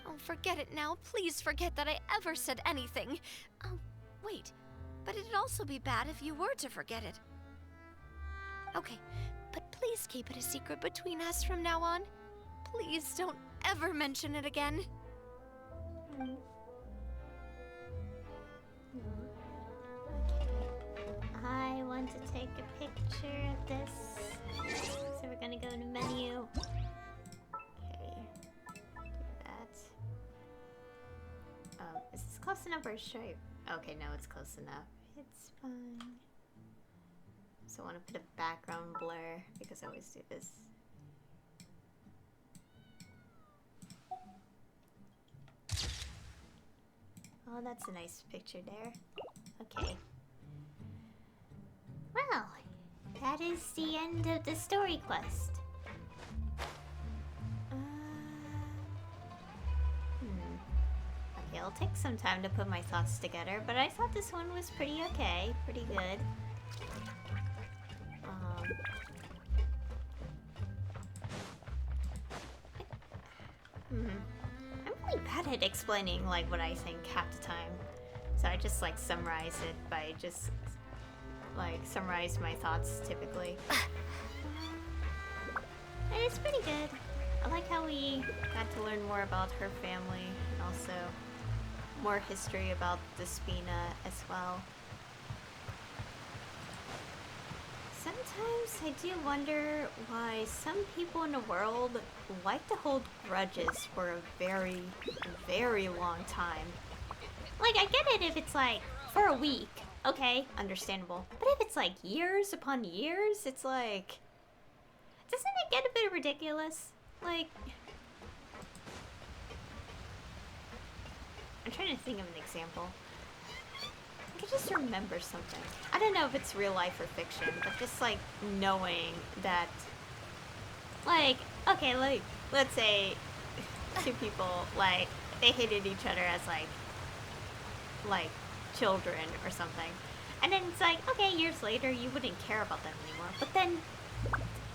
Oh, forget it now. Please forget that I ever said anything. Oh, wait. But it'd also be bad if you were to forget it. Okay, but please keep it a secret between us from now on. Please don't ever mention it again. I want to take a picture of this. So we're gonna go to menu. Okay, do that. Oh, is this close enough or should I? Okay, no, it's close enough. It's fine. So I want to put a background blur because I always do this. Oh, that's a nice picture there. Okay. Well, that is the end of the story quest. Okay, it'll take some time to put my thoughts together, but I thought this one was pretty okay, pretty good. I'm really bad at explaining like what I think half the time, so I just like summarize it by just like summarize my thoughts typically. it's pretty good. I like how we got to learn more about her family and also more history about the Spina as well. Sometimes I do wonder why some people in the world like to hold grudges for a very, very long time. Like, I get it if it's like for a week. Okay, understandable. But if it's like years upon years, it's like... Doesn't it get a bit ridiculous? Like... I'm trying to think of an example. I can just remember something. I don't know if it's real life or fiction, but just like knowing that... Like, okay, like, let's say two people, like, they hated each other as like children or something. And then it's like, okay, years later, you wouldn't care about them anymore. But then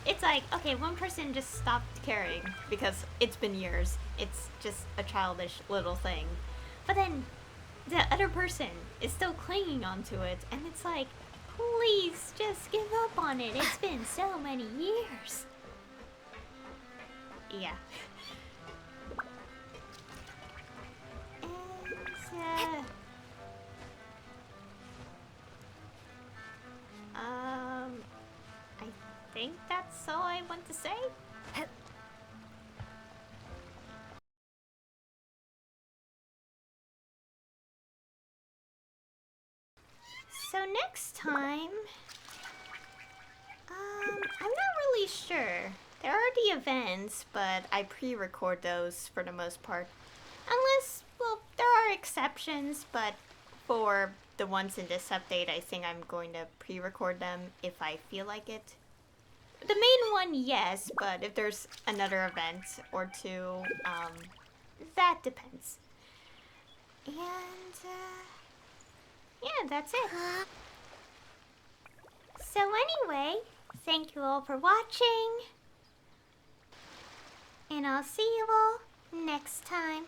it's like, okay, one person just stopped caring because it's been years. It's just a childish little thing. But then the other person is still clinging onto it. And it's like, please just give up on it. It's been so many years. Yeah. And, I think that's all I want to say. So next time, I'm not really sure. There are the events, but I pre-record those for the most part. Unless, well, there are exceptions, but for the ones in this update, I think I'm going to pre-record them if I feel like it. The main one, yes, but if there's another event or two, that depends. And, yeah, that's it. So anyway, thank you all for watching. And I'll see you all next time.